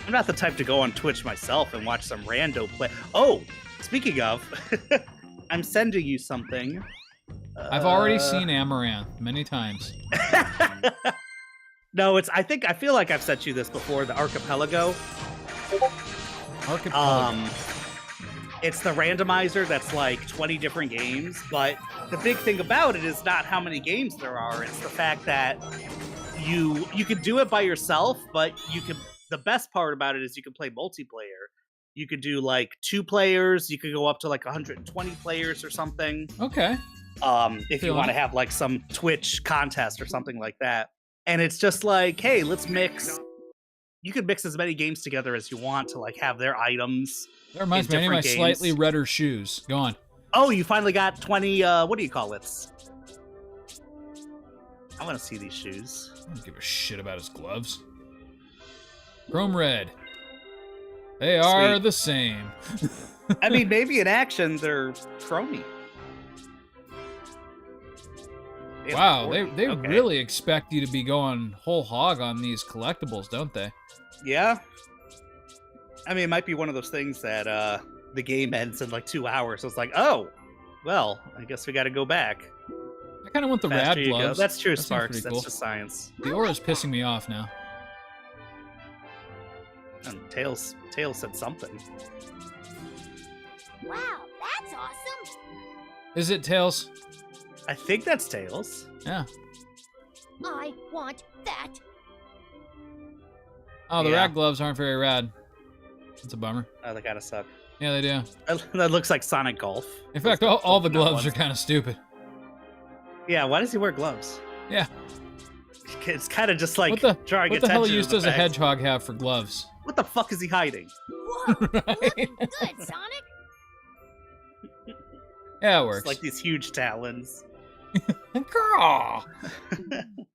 [SPEAKER 2] I'm not the type to go on Twitch myself and watch some rando play. Oh, speaking of, I'm sending you something.
[SPEAKER 1] I've already seen Amaranth many times.
[SPEAKER 2] No, I feel like I've sent you this before. The Archipelago.
[SPEAKER 1] Archipelago.
[SPEAKER 2] It's the randomizer that's like 20 different games, but the big thing about it is not how many games there are. It's the fact that you can do it by yourself, but the best part about it is you can play multiplayer. You could do like 2 players, you could go up to like 120 players or something.
[SPEAKER 1] Okay.
[SPEAKER 2] If you
[SPEAKER 1] Feeling
[SPEAKER 2] want to
[SPEAKER 1] it.
[SPEAKER 2] have like some Twitch contest or something like that. And it's just like, hey, let's mix. You could mix as many games together as you want to like have their items.
[SPEAKER 1] That reminds me, I need my
[SPEAKER 2] different
[SPEAKER 1] slightly
[SPEAKER 2] games.
[SPEAKER 1] redder shoes. Go on.
[SPEAKER 2] Oh, you finally got 20, what do you call it? I want to see these shoes.
[SPEAKER 1] I don't give a shit about his gloves. Chrome red. They are
[SPEAKER 2] Sweet.
[SPEAKER 1] the same.
[SPEAKER 2] I mean, maybe in action, they're chromey. Yeah,
[SPEAKER 1] Wow,
[SPEAKER 2] 40.
[SPEAKER 1] they
[SPEAKER 2] Okay.
[SPEAKER 1] really expect you to be going whole hog on these collectibles, don't they?
[SPEAKER 2] Yeah. I mean, it might be one of those things that the game ends in like 2 hours. So it's like, oh, well, I guess we got to go back.
[SPEAKER 1] I kind of want the
[SPEAKER 2] Faster
[SPEAKER 1] rad
[SPEAKER 2] you go.
[SPEAKER 1] gloves.
[SPEAKER 2] That's true,
[SPEAKER 1] That seems
[SPEAKER 2] Sparks.
[SPEAKER 1] pretty
[SPEAKER 2] That's
[SPEAKER 1] cool.
[SPEAKER 2] just science.
[SPEAKER 1] The aura's pissing me off now.
[SPEAKER 2] And Tails said something.
[SPEAKER 4] Wow, that's awesome!
[SPEAKER 1] Is it Tails?
[SPEAKER 2] I think that's Tails.
[SPEAKER 1] Yeah.
[SPEAKER 4] I want that!
[SPEAKER 1] Oh, the
[SPEAKER 2] Yeah.
[SPEAKER 1] rad gloves aren't very rad. That's a bummer.
[SPEAKER 2] Oh, they gotta suck.
[SPEAKER 1] Yeah, they do.
[SPEAKER 2] That looks like Sonic Golf.
[SPEAKER 1] In fact, all the
[SPEAKER 2] No
[SPEAKER 1] gloves
[SPEAKER 2] one's-
[SPEAKER 1] are kind of stupid.
[SPEAKER 2] Yeah, why does he wear gloves?
[SPEAKER 1] Yeah.
[SPEAKER 2] it's kind of just like
[SPEAKER 1] What the
[SPEAKER 2] drawing
[SPEAKER 1] what the
[SPEAKER 2] attention
[SPEAKER 1] hell
[SPEAKER 2] to
[SPEAKER 1] use
[SPEAKER 2] the
[SPEAKER 1] does a
[SPEAKER 2] fact-
[SPEAKER 1] hedgehog have for gloves?
[SPEAKER 2] What the fuck is he hiding?
[SPEAKER 4] Whoa,
[SPEAKER 1] Right?
[SPEAKER 4] looking good, Sonic.
[SPEAKER 1] Yeah, it
[SPEAKER 2] It's
[SPEAKER 1] works.
[SPEAKER 2] like these huge talons.
[SPEAKER 1] Girl!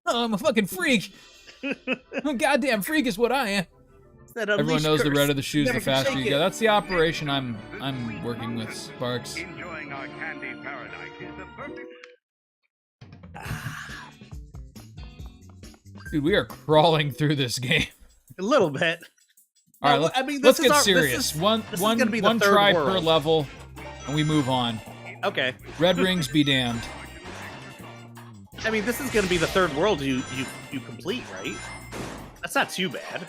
[SPEAKER 1] Oh, I'm a fucking freak. I'm a goddamn freak is what I am.
[SPEAKER 2] It's that
[SPEAKER 1] Everyone
[SPEAKER 2] unleashed
[SPEAKER 1] knows the
[SPEAKER 2] curse.
[SPEAKER 1] redder the shoes, the
[SPEAKER 2] Never can
[SPEAKER 1] faster
[SPEAKER 2] shake
[SPEAKER 1] you go.
[SPEAKER 2] it.
[SPEAKER 1] That's the operation I'm working with, Sparks.
[SPEAKER 5] Enjoying our candy paradise is the perfect.
[SPEAKER 1] Dude, we are crawling through this game.
[SPEAKER 2] A little bit.
[SPEAKER 1] All right,
[SPEAKER 2] No, I mean,
[SPEAKER 1] let's
[SPEAKER 2] this is
[SPEAKER 1] get
[SPEAKER 2] our- this
[SPEAKER 1] serious.
[SPEAKER 2] is-
[SPEAKER 1] One
[SPEAKER 2] this is gonna be the third
[SPEAKER 1] try per
[SPEAKER 2] world.
[SPEAKER 1] level, and we move on.
[SPEAKER 2] Okay.
[SPEAKER 1] Red rings be damned.
[SPEAKER 2] I mean, this is going to be the third world you complete, right? That's not too bad.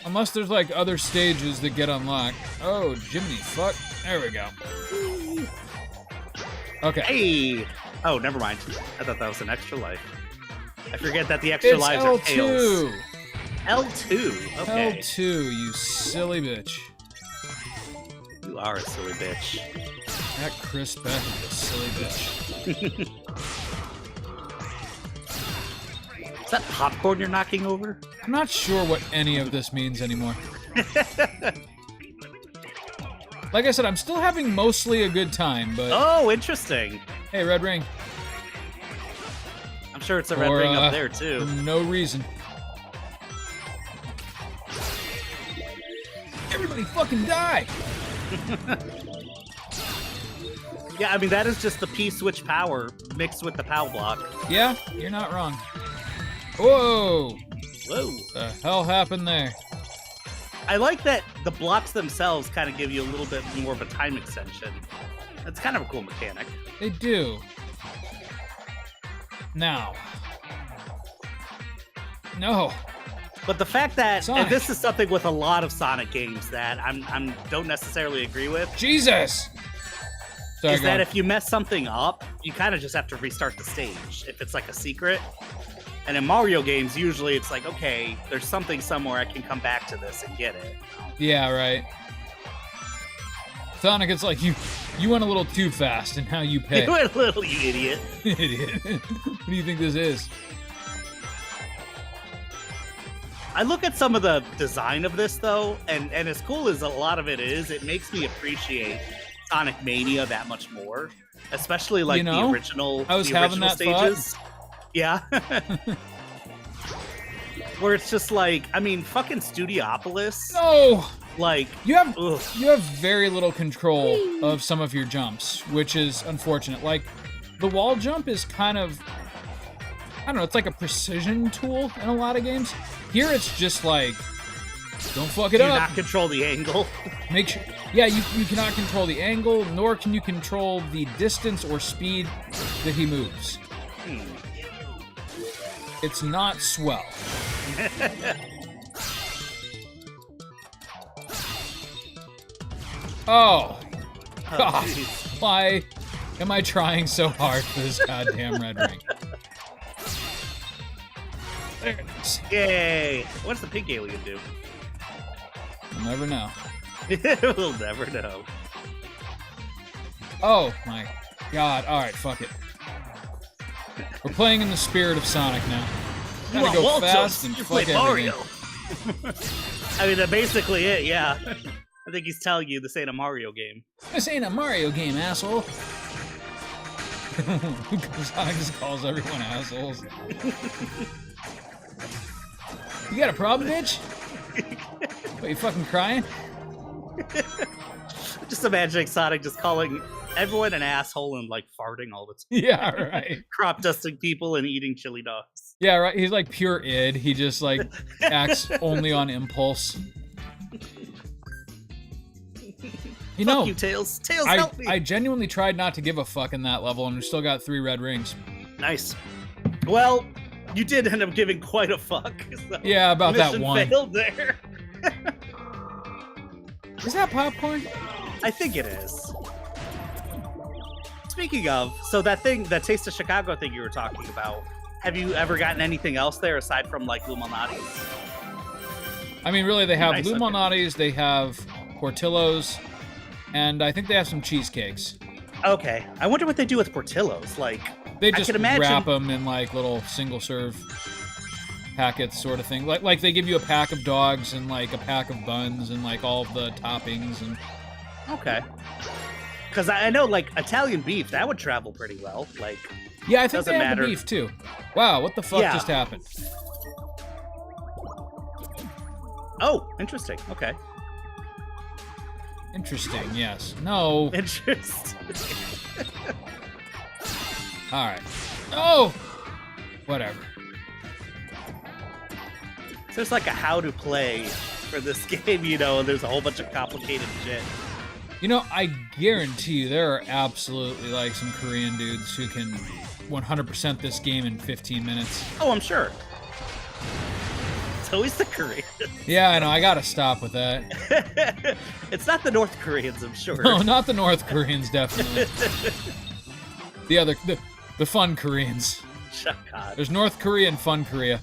[SPEAKER 1] Unless there's like other stages that get unlocked. Oh, Jiminy fuck. There we go. Okay.
[SPEAKER 2] Hey! Oh, never mind. I thought that was an extra life. I forget that the extra
[SPEAKER 1] It's
[SPEAKER 2] lives are tails.
[SPEAKER 1] L2.
[SPEAKER 2] L2. Okay.
[SPEAKER 1] L2, you silly bitch.
[SPEAKER 2] You are a silly bitch.
[SPEAKER 1] That Chris Beck is a silly bitch.
[SPEAKER 2] Is that popcorn you're knocking over?
[SPEAKER 1] I'm not sure what any of this means anymore. Like I said, I'm still having mostly a good time, but
[SPEAKER 2] Oh, interesting.
[SPEAKER 1] hey, red ring.
[SPEAKER 2] I'm sure it's a red
[SPEAKER 1] Or,
[SPEAKER 2] ring
[SPEAKER 1] uh,
[SPEAKER 2] up there,
[SPEAKER 1] For
[SPEAKER 2] too.
[SPEAKER 1] no reason. Everybody fucking die!
[SPEAKER 2] Yeah, I mean, that is just the P-switch power mixed with the POW block.
[SPEAKER 1] Yeah, you're not wrong. Whoa!
[SPEAKER 2] Whoa.
[SPEAKER 1] The hell happened there?
[SPEAKER 2] I like that the blocks themselves kind of give you a little bit more of a time extension. That's kind of a cool mechanic.
[SPEAKER 1] They do. Now. No.
[SPEAKER 2] But the fact that,
[SPEAKER 1] Sonic.
[SPEAKER 2] and this is something with a lot of Sonic games that I'm don't necessarily agree with,
[SPEAKER 1] Jesus! Sorry,
[SPEAKER 2] is
[SPEAKER 1] go
[SPEAKER 2] that
[SPEAKER 1] on.
[SPEAKER 2] if you mess something up, you kind of just have to restart the stage if it's like a secret. And in Mario games, usually it's like, okay, there's something somewhere I can come back to this and get it.
[SPEAKER 1] Yeah, right. Sonic, it's like you went a little too fast and now you pay.
[SPEAKER 2] You went a little, you idiot.
[SPEAKER 1] Idiot. What do you think this is?
[SPEAKER 2] I look at some of the design of this though, and as cool as a lot of it is, it makes me appreciate Sonic Mania that much more, especially like
[SPEAKER 1] You know,
[SPEAKER 2] the original,
[SPEAKER 1] I was
[SPEAKER 2] the
[SPEAKER 1] having
[SPEAKER 2] original
[SPEAKER 1] that thought.
[SPEAKER 2] stages. Yeah. Where it's just like, I mean, fucking Studiopolis,
[SPEAKER 1] No!
[SPEAKER 2] like,
[SPEAKER 1] You have
[SPEAKER 2] ugh.
[SPEAKER 1] very little control of some of your jumps, which is unfortunate. Like, the wall jump is kind of, I don't know, it's like a precision tool in a lot of games. Here it's just like, don't fuck it
[SPEAKER 2] Do you
[SPEAKER 1] up.
[SPEAKER 2] not control the angle?
[SPEAKER 1] Make sure, yeah, you cannot control the angle, nor can you control the distance or speed that he moves. It's not swell. Oh,
[SPEAKER 2] Oh,
[SPEAKER 1] God.
[SPEAKER 2] jeez.
[SPEAKER 1] Why am I trying so hard for this goddamn red ring? There it is.
[SPEAKER 2] Yay! What's the pink alien do?
[SPEAKER 1] You'll never know.
[SPEAKER 2] We'll never know.
[SPEAKER 1] Oh my God! All right, fuck it. We're playing in the spirit of Sonic now. Gotta
[SPEAKER 2] want
[SPEAKER 1] go
[SPEAKER 2] wall
[SPEAKER 1] fast
[SPEAKER 2] jumps?
[SPEAKER 1] and
[SPEAKER 2] You
[SPEAKER 1] fuck
[SPEAKER 2] play
[SPEAKER 1] everything.
[SPEAKER 2] Mario. I mean, that's basically it, yeah. I think he's telling you this ain't a Mario game.
[SPEAKER 1] This ain't a Mario game, asshole. Sonic just calls everyone assholes. You got a problem, bitch? What, you fucking crying?
[SPEAKER 2] Just imagining Sonic just calling everyone an asshole and like farting all the time.
[SPEAKER 1] Yeah, right.
[SPEAKER 2] Crop dusting people and eating chili dogs.
[SPEAKER 1] Yeah, right. He's like pure id. He just like acts only on impulse. You know,
[SPEAKER 2] Fuck you, Tails. Tails,
[SPEAKER 1] I
[SPEAKER 2] help me!
[SPEAKER 1] genuinely tried not to give a fuck in that level, and we still got 3 red rings.
[SPEAKER 2] Nice. Well, you did end up giving quite a fuck. So
[SPEAKER 1] Yeah, about that
[SPEAKER 2] mission
[SPEAKER 1] one.
[SPEAKER 2] failed there.
[SPEAKER 1] Is that popcorn?
[SPEAKER 2] I think it is. Speaking of, so that thing, that Taste of Chicago thing you were talking about, have you ever gotten anything else there aside from like Luminati?
[SPEAKER 1] I mean, really, they have
[SPEAKER 2] Nice, okay.
[SPEAKER 1] Luminati's, they have Portillo's, and I think they have some cheesecakes.
[SPEAKER 2] Okay, I wonder what they do with Portillo's. Like,
[SPEAKER 1] They just
[SPEAKER 2] can imagine-
[SPEAKER 1] wrap them in like little single serve packets, sort of thing. Like they give you a pack of dogs and like a pack of buns and like all of the toppings and.
[SPEAKER 2] Okay. Because I know, like, Italian beef, that would travel pretty well. Like,
[SPEAKER 1] Yeah, I think
[SPEAKER 2] Doesn't
[SPEAKER 1] they have
[SPEAKER 2] matter.
[SPEAKER 1] the beef too. Wow, what the fuck
[SPEAKER 2] Yeah.
[SPEAKER 1] just happened?
[SPEAKER 2] oh, interesting. Okay.
[SPEAKER 1] Interesting. Yes. No.
[SPEAKER 2] Interesting.
[SPEAKER 1] All right. Oh. Whatever.
[SPEAKER 2] So there's like a how to play for this game, you know, and there's a whole bunch of complicated shit.
[SPEAKER 1] You know, I guarantee you there are absolutely like some Korean dudes who can 100% this game in 15 minutes.
[SPEAKER 2] Oh, I'm sure. It's always the Koreans.
[SPEAKER 1] Yeah, I know. I gotta stop with that.
[SPEAKER 2] It's not the North Koreans, I'm sure.
[SPEAKER 1] No, not the North Koreans, definitely. The fun Koreans.
[SPEAKER 2] Shut God.
[SPEAKER 1] There's North Korea and fun Korea.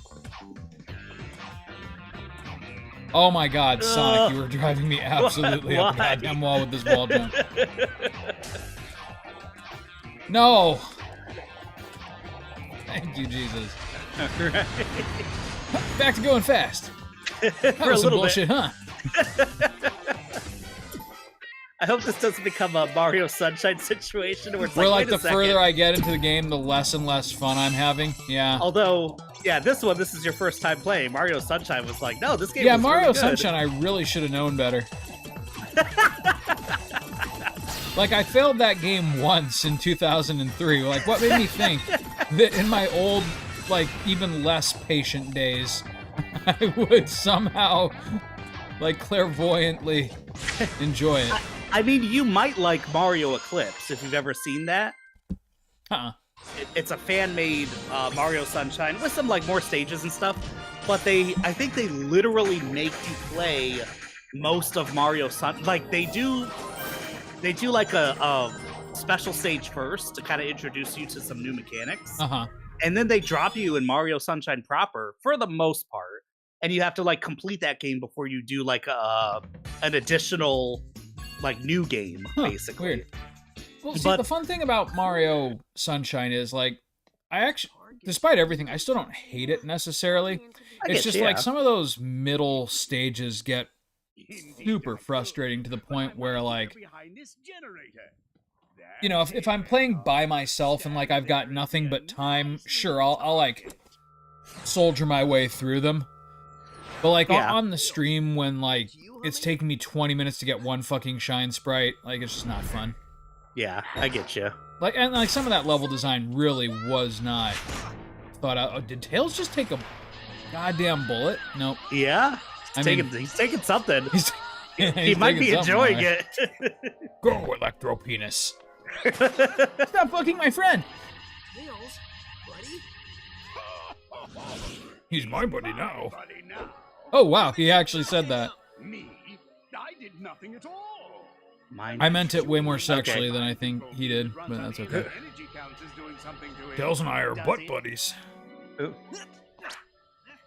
[SPEAKER 1] Oh my God, Sonic, you were driving me absolutely up the
[SPEAKER 2] Why?
[SPEAKER 1] goddamn wall with this wall jump. No. Thank you, Jesus.
[SPEAKER 2] Right.
[SPEAKER 1] Back to going fast. That
[SPEAKER 2] For a
[SPEAKER 1] was some
[SPEAKER 2] little
[SPEAKER 1] bullshit,
[SPEAKER 2] bit.
[SPEAKER 1] huh?
[SPEAKER 2] I hope this doesn't become a Mario Sunshine situation where it's
[SPEAKER 1] Where like
[SPEAKER 2] wait a
[SPEAKER 1] the further
[SPEAKER 2] second.
[SPEAKER 1] I get into the game, the less and less fun I'm having. Yeah.
[SPEAKER 2] Although, yeah, this is your first time playing. Mario Sunshine was like, no, this game
[SPEAKER 1] Yeah,
[SPEAKER 2] was
[SPEAKER 1] Mario
[SPEAKER 2] really good.
[SPEAKER 1] Sunshine, I really should have known better. Like, I failed that game once in 2003. Like, what made me think that in my old, like, even less patient days, I would somehow, like, clairvoyantly enjoy it?
[SPEAKER 2] I mean, you might like Mario Eclipse if you've ever seen that.
[SPEAKER 1] Huh.
[SPEAKER 2] It's a fan-made Mario Sunshine with some like more stages and stuff. But I think they literally make you play most of Mario Sun. Like they do like a special stage first to kind of introduce you to some new mechanics,
[SPEAKER 1] Uh-huh.
[SPEAKER 2] and then they drop you in Mario Sunshine proper for the most part, and you have to like complete that game before you do like an additional like new game,
[SPEAKER 1] Huh,
[SPEAKER 2] basically.
[SPEAKER 1] weird. Well, see,
[SPEAKER 2] But-
[SPEAKER 1] the fun thing about Mario Sunshine is, like, I actually, despite everything, I still don't hate it necessarily.
[SPEAKER 2] I
[SPEAKER 1] It's
[SPEAKER 2] get
[SPEAKER 1] just
[SPEAKER 2] you,
[SPEAKER 1] like
[SPEAKER 2] yeah.
[SPEAKER 1] some of those middle stages get super frustrating to the point where, like, you know, if I'm playing by myself and, like, I've got nothing but time, sure, I'll like, soldier my way through them. But, like,
[SPEAKER 2] Yeah.
[SPEAKER 1] on the stream when, like, it's taking me 20 minutes to get one fucking shine sprite, like, it's just not fun.
[SPEAKER 2] Yeah, I get you.
[SPEAKER 1] Like, and, like, some of that level design really was not thought out. Oh, did Tails just take a goddamn bullet? Nope.
[SPEAKER 2] Yeah,
[SPEAKER 1] I
[SPEAKER 2] he's taking something.
[SPEAKER 1] He's,
[SPEAKER 2] He
[SPEAKER 1] he's
[SPEAKER 2] might
[SPEAKER 1] taking
[SPEAKER 2] be
[SPEAKER 1] something
[SPEAKER 2] enjoying
[SPEAKER 1] away.
[SPEAKER 2] it.
[SPEAKER 3] Go, Electro Penis.
[SPEAKER 1] Stop fucking my friend!
[SPEAKER 6] Tails, buddy.
[SPEAKER 3] He's my buddy now.
[SPEAKER 5] Buddy now.
[SPEAKER 1] Oh, wow, he actually said that.
[SPEAKER 5] Me? I did nothing at all.
[SPEAKER 2] Mine.
[SPEAKER 1] I meant it way more sexually than I think he did, but that's okay.
[SPEAKER 5] Energy counts is doing something to it.
[SPEAKER 3] Tails and I are
[SPEAKER 5] Does
[SPEAKER 3] butt
[SPEAKER 5] it?
[SPEAKER 3] buddies.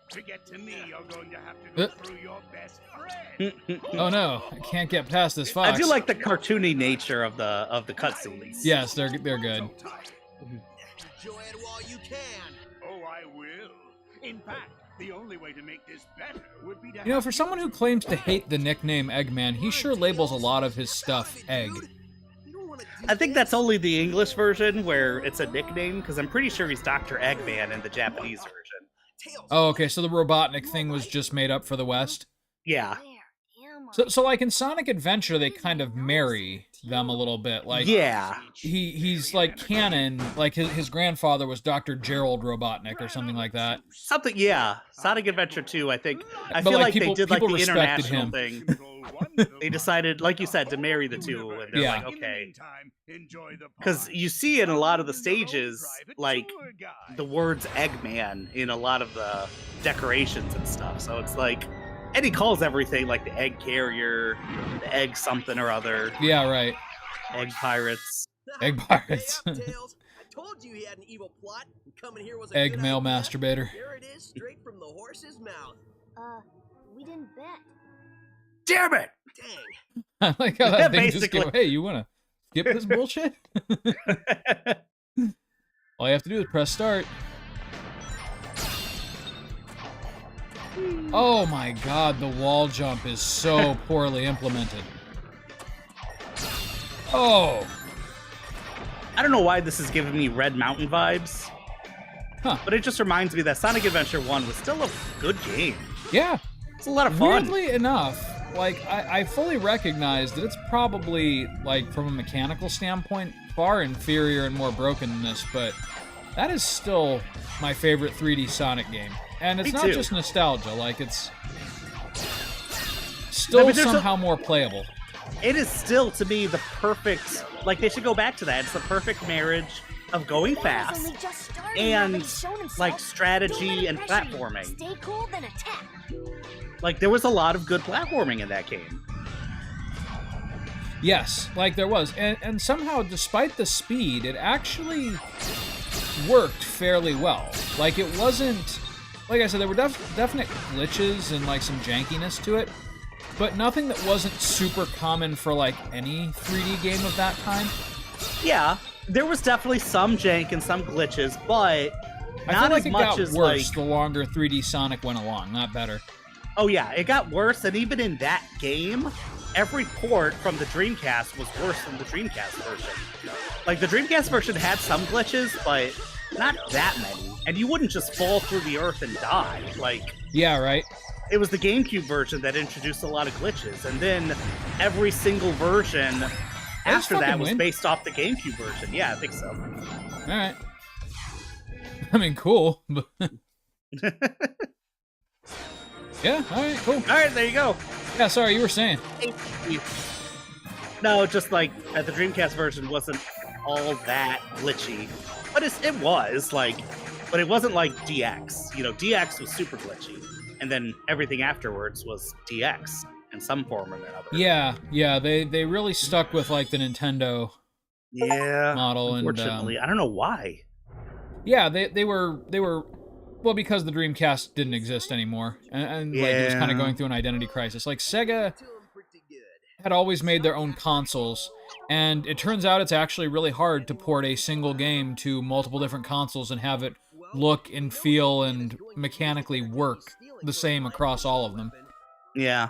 [SPEAKER 5] To get to me, you're going to have to go through your best friend.
[SPEAKER 1] Oh no, I can't get past this fox.
[SPEAKER 2] I do like the cartoony nature of the cutscenes.
[SPEAKER 1] Yes, they're good.
[SPEAKER 6] Enjoy it while you can.
[SPEAKER 5] Oh, I will. In fact, the only way to make this better would be to
[SPEAKER 1] You know, for someone who claims to hate the nickname Eggman, he sure labels a lot of his stuff egg.
[SPEAKER 6] You don't wanna do
[SPEAKER 2] I think
[SPEAKER 6] this.
[SPEAKER 2] that's only the English version where it's a nickname, because I'm pretty sure he's Dr. Eggman in the Japanese version.
[SPEAKER 6] Tails.
[SPEAKER 1] Oh, okay, so the Robotnik thing was just made up for the West?
[SPEAKER 2] Yeah.
[SPEAKER 4] Where am I?
[SPEAKER 1] So like in Sonic Adventure, they kind of marry them a little bit. Like,
[SPEAKER 2] Yeah.
[SPEAKER 1] he's like canon, like his grandfather was Dr. Gerald Robotnik or something like that.
[SPEAKER 2] Something, yeah. Sonic Adventure 2, I think. I
[SPEAKER 1] But,
[SPEAKER 2] feel
[SPEAKER 1] like,
[SPEAKER 2] like
[SPEAKER 1] people-
[SPEAKER 2] they did like
[SPEAKER 1] people
[SPEAKER 2] the
[SPEAKER 1] respected
[SPEAKER 2] international
[SPEAKER 1] him.
[SPEAKER 2] thing. They decided, like you said, to marry the two. And they're
[SPEAKER 1] Yeah.
[SPEAKER 2] like, okay. Because you see in a lot of the stages, like, the words Eggman in a lot of the decorations and stuff. So it's like, and he calls everything like the egg carrier, the egg something or other,
[SPEAKER 1] Yeah, right.
[SPEAKER 2] egg pirates.
[SPEAKER 1] Egg pirates.
[SPEAKER 6] Pay up, Tails. I told you he had an evil plot. And coming here was a
[SPEAKER 1] Egg
[SPEAKER 6] good
[SPEAKER 1] male
[SPEAKER 6] idea.
[SPEAKER 1] masturbator.
[SPEAKER 6] Here it is, straight from the horse's mouth.
[SPEAKER 4] We didn't bet.
[SPEAKER 2] Damn it!
[SPEAKER 6] Dang.
[SPEAKER 1] I like how that thing just go,
[SPEAKER 2] Basically.
[SPEAKER 1] hey, you wanna skip this bullshit? All you have to do is press start. Oh my god, the wall jump is so poorly implemented. Oh.
[SPEAKER 2] I don't know why this is giving me Red Mountain vibes.
[SPEAKER 1] Huh.
[SPEAKER 2] But it just reminds me that Sonic Adventure 1 was still a good game.
[SPEAKER 1] Yeah.
[SPEAKER 2] It's a lot of fun.
[SPEAKER 1] Weirdly enough, like, I fully recognize that it's probably, like, from a mechanical standpoint, far inferior and more broken than this, but that is still my favorite 3D Sonic game. And it's
[SPEAKER 2] Me
[SPEAKER 1] not
[SPEAKER 2] too.
[SPEAKER 1] just nostalgia, like, it's still somehow more playable.
[SPEAKER 2] It is still, to me, the perfect... Like, they should go back to that. It's the perfect marriage of going fast and, like, strategy and platforming.
[SPEAKER 4] Stay cool, then attack.
[SPEAKER 2] Like, there was a lot of good platforming in that game.
[SPEAKER 1] Yes, like there was. And somehow, despite the speed, it actually worked fairly well. Like, it wasn't... Like I said, there were definite glitches and, like, some jankiness to it, but nothing that wasn't super common for, like, any 3D game of that time.
[SPEAKER 2] Yeah, there was definitely some jank and some glitches, but
[SPEAKER 1] I
[SPEAKER 2] not
[SPEAKER 1] feel like
[SPEAKER 2] as
[SPEAKER 1] it
[SPEAKER 2] much
[SPEAKER 1] got
[SPEAKER 2] as,
[SPEAKER 1] worse
[SPEAKER 2] like...
[SPEAKER 1] the longer 3D Sonic went along, not better.
[SPEAKER 2] Oh yeah, it got worse, and even in that game, every port from the Dreamcast was worse than the Dreamcast version. Like, the Dreamcast version had some glitches, but not that many. And you wouldn't just fall through the earth and die. Like,
[SPEAKER 1] Yeah, right?
[SPEAKER 2] it was the GameCube version that introduced a lot of glitches, and then every single version after that
[SPEAKER 1] fucking
[SPEAKER 2] was
[SPEAKER 1] win.
[SPEAKER 2] based off the GameCube version. Yeah, I think so.
[SPEAKER 1] Alright. I mean, cool, but... Yeah, alright, cool.
[SPEAKER 2] Alright, there you go.
[SPEAKER 1] Yeah, sorry, you were saying.
[SPEAKER 2] No, just like the Dreamcast version wasn't all that glitchy, but it was like, but it wasn't like DX. You know, DX was super glitchy, and then everything afterwards was DX in some form or another.
[SPEAKER 1] Yeah, they really stuck with, like, the Nintendo
[SPEAKER 2] Yeah.
[SPEAKER 1] model, and
[SPEAKER 2] Unfortunately, I don't know why.
[SPEAKER 1] yeah, they were well, because the Dreamcast didn't exist anymore, and like it was kind
[SPEAKER 2] Yeah.
[SPEAKER 1] of going through an identity crisis. Like, Sega had always made their own consoles, and it turns out it's actually really hard to port a single game to multiple different consoles and have it look and feel and mechanically work the same across all of them.
[SPEAKER 2] Yeah.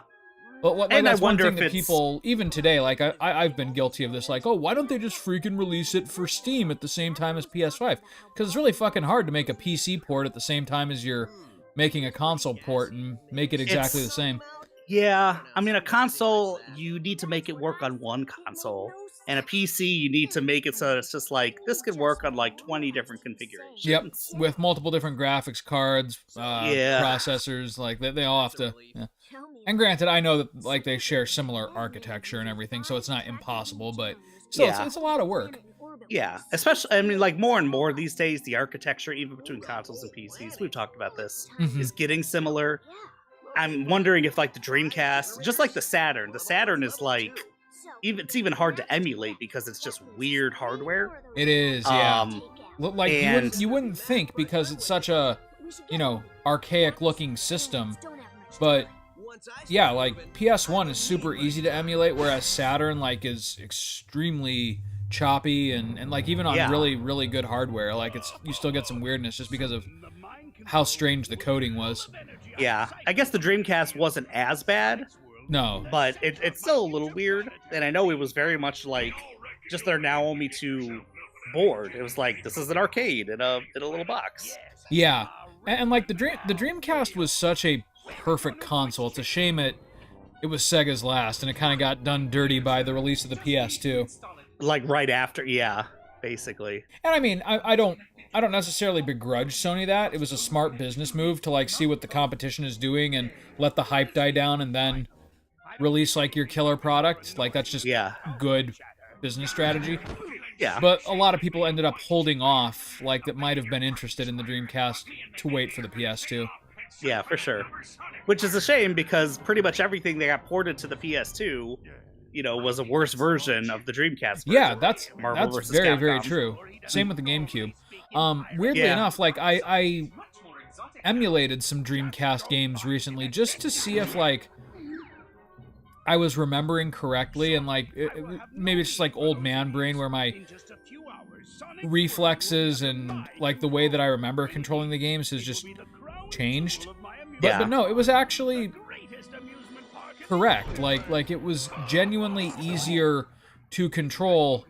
[SPEAKER 1] But what, like,
[SPEAKER 2] And I
[SPEAKER 1] that's one
[SPEAKER 2] wonder
[SPEAKER 1] thing
[SPEAKER 2] if
[SPEAKER 1] that
[SPEAKER 2] it's-
[SPEAKER 1] people, even today, like I've been guilty of this, like, oh, why don't they just freaking release it for Steam at the same time as PS5? Because it's really fucking hard to make a PC port at the same time as you're making a console port and make it exactly
[SPEAKER 2] It's-
[SPEAKER 1] the same.
[SPEAKER 2] Yeah, I mean, a console, you need to make it work on one console. And a PC, you need to make it so it's just like, this could work on like 20 different configurations.
[SPEAKER 1] Yep, with multiple different graphics cards,
[SPEAKER 2] Yeah.
[SPEAKER 1] processors, like they all have to. Yeah.
[SPEAKER 4] Tell me.
[SPEAKER 1] And granted, I know that like they share similar architecture and everything, so it's not impossible, but still,
[SPEAKER 2] Yeah.
[SPEAKER 1] it's a lot of work.
[SPEAKER 2] Yeah, especially, I mean, like, more and more these days, the architecture, even between consoles and PCs, we've talked about this,
[SPEAKER 1] Mhm.
[SPEAKER 2] is getting similar. I'm wondering if, like, the Dreamcast, just like the Saturn is like, it's even hard to emulate because it's just weird hardware.
[SPEAKER 1] It is, yeah. Like
[SPEAKER 2] and-
[SPEAKER 1] you wouldn't think because it's such a, you know, archaic looking system, but yeah, like PS1 is super easy to emulate, whereas Saturn like is extremely choppy and like even on
[SPEAKER 2] Yeah.
[SPEAKER 1] really, really good hardware, like you still get some weirdness just because of how strange the coding was.
[SPEAKER 2] Yeah, I guess the Dreamcast wasn't as bad,
[SPEAKER 1] No.
[SPEAKER 2] but it's still a little weird. And I know it was very much like just their Naomi 2 board. It was like, this is an arcade in a little box.
[SPEAKER 1] Yeah. And like the Dreamcast was such a perfect console. It's a shame it was Sega's last and it kind of got done dirty by the release of the PS2.
[SPEAKER 2] Like right after, yeah, basically.
[SPEAKER 1] And I mean, I don't necessarily begrudge Sony that. It was a smart business move to like see what the competition is doing and let the hype die down and then release like your killer product. Like that's just
[SPEAKER 2] Yeah,
[SPEAKER 1] good business strategy.
[SPEAKER 2] yeah.
[SPEAKER 1] But a lot of people ended up holding off, like that might have been interested in the Dreamcast to wait for the PS2.
[SPEAKER 2] Yeah, for sure. Which is a shame because pretty much everything that got ported to the PS2, you know, was a worse version of the Dreamcast version.
[SPEAKER 1] Yeah, that's
[SPEAKER 2] Marvel versus
[SPEAKER 1] very, very
[SPEAKER 2] Capcom.
[SPEAKER 1] true. Same with the GameCube. Weirdly
[SPEAKER 2] Yeah.
[SPEAKER 1] enough, like I emulated some Dreamcast games recently just to see if like I was remembering correctly, and like maybe it's just like old man brain where my reflexes and like the way that I remember controlling the games has just changed.
[SPEAKER 2] Yeah.
[SPEAKER 1] But no, it was actually correct. Like it was genuinely easier to control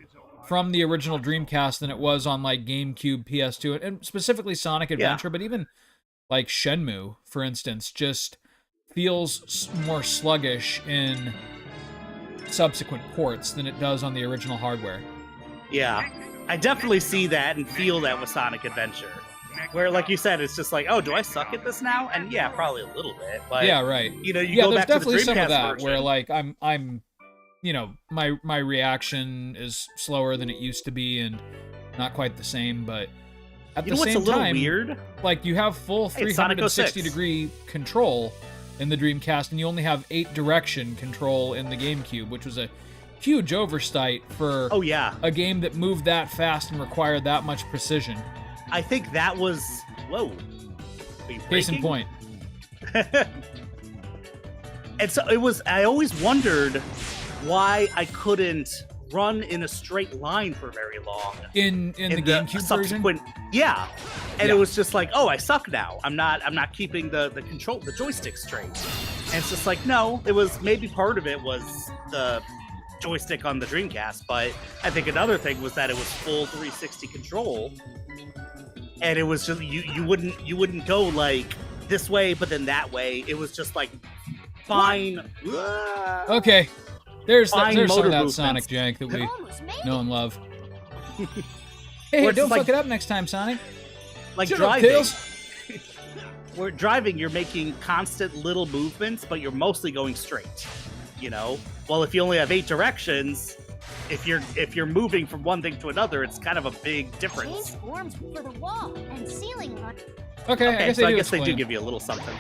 [SPEAKER 1] from the original Dreamcast than it was on like GameCube, PS2, and specifically Sonic Adventure, but even like Shenmue, for instance, just feels more sluggish in subsequent ports than it does on the original hardware.
[SPEAKER 2] Yeah, I definitely see that and feel that with Sonic Adventure. Where, like you said, it's just like, oh, do I suck at this now? And yeah, probably a little bit. But,
[SPEAKER 1] Yeah, right.
[SPEAKER 2] you know, you
[SPEAKER 1] Yeah,
[SPEAKER 2] go
[SPEAKER 1] there's
[SPEAKER 2] back to the
[SPEAKER 1] definitely some of
[SPEAKER 2] Dreamcast
[SPEAKER 1] that
[SPEAKER 2] version.
[SPEAKER 1] where like I'm you know, my reaction is slower than it used to be and not quite the same, but at
[SPEAKER 2] You
[SPEAKER 1] the
[SPEAKER 2] know what's
[SPEAKER 1] same
[SPEAKER 2] a little
[SPEAKER 1] time,
[SPEAKER 2] weird?
[SPEAKER 1] like you have full
[SPEAKER 2] Hey, it's Sonic
[SPEAKER 1] 360
[SPEAKER 2] 06.
[SPEAKER 1] degree control in the Dreamcast, and you only have 8 direction control in the GameCube, which was a huge oversight for
[SPEAKER 2] Oh, yeah.
[SPEAKER 1] a game that moved that fast and required that much precision.
[SPEAKER 2] I think that was... Whoa. Are you
[SPEAKER 1] Case in
[SPEAKER 2] breaking?
[SPEAKER 1] point.
[SPEAKER 2] And so it was... I always wondered why I couldn't run in a straight line for very long.
[SPEAKER 1] In the GameCube version?
[SPEAKER 2] subsequent, yeah. And
[SPEAKER 1] Yeah.
[SPEAKER 2] it was just like, oh, I suck now. I'm not keeping the joystick straight. And it's just like, no, it was maybe part of it was the joystick on the Dreamcast, but I think another thing was that it was full 360 control. And it was just you wouldn't go like this way but then that way. It was just like fine.
[SPEAKER 1] Okay. There's
[SPEAKER 2] Fine
[SPEAKER 1] some
[SPEAKER 2] motor
[SPEAKER 1] of that
[SPEAKER 2] movements.
[SPEAKER 1] Sonic jank that we
[SPEAKER 4] Almost made
[SPEAKER 1] know
[SPEAKER 4] it.
[SPEAKER 1] and love.
[SPEAKER 2] Or
[SPEAKER 1] Hey,
[SPEAKER 2] it's
[SPEAKER 1] don't
[SPEAKER 2] like-
[SPEAKER 1] fuck it up next time, Sonic.
[SPEAKER 2] Like
[SPEAKER 1] Shut up,
[SPEAKER 2] driving.
[SPEAKER 1] Tails.
[SPEAKER 2] Where driving, you're making constant little movements, but you're mostly going straight. You know. Well, if you only have 8 directions, if you're moving from one thing to another, it's kind of a big
[SPEAKER 4] Change
[SPEAKER 2] difference.
[SPEAKER 4] forms for the wall and ceiling run.
[SPEAKER 1] Okay, I
[SPEAKER 2] Okay,
[SPEAKER 1] guess
[SPEAKER 2] so
[SPEAKER 1] they do
[SPEAKER 2] they do
[SPEAKER 1] explain.
[SPEAKER 2] give you a little something.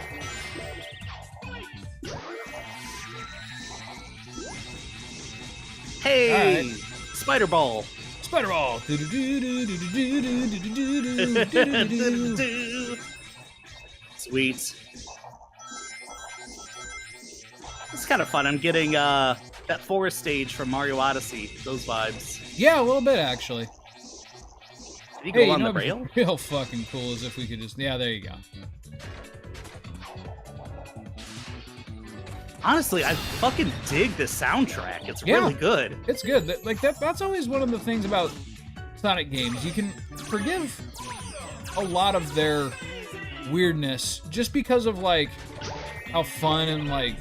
[SPEAKER 2] Hey,
[SPEAKER 1] Alright.
[SPEAKER 2] spider ball.
[SPEAKER 1] Spider Ball.
[SPEAKER 2] Sweet. It's kind of fun. I'm getting that forest stage from Mario Odyssey. Those vibes.
[SPEAKER 1] Yeah, a little bit actually.
[SPEAKER 2] Did you go
[SPEAKER 1] Hey,
[SPEAKER 2] on
[SPEAKER 1] you know
[SPEAKER 2] the
[SPEAKER 1] what'd
[SPEAKER 2] rail?
[SPEAKER 1] be real fucking cool is if we could just... Yeah, there you go.
[SPEAKER 2] Honestly, I fucking dig this soundtrack. It's
[SPEAKER 1] Yeah.
[SPEAKER 2] really good.
[SPEAKER 1] It's good. That's always one of the things about Sonic games. You can forgive a lot of their weirdness just because of like how fun and like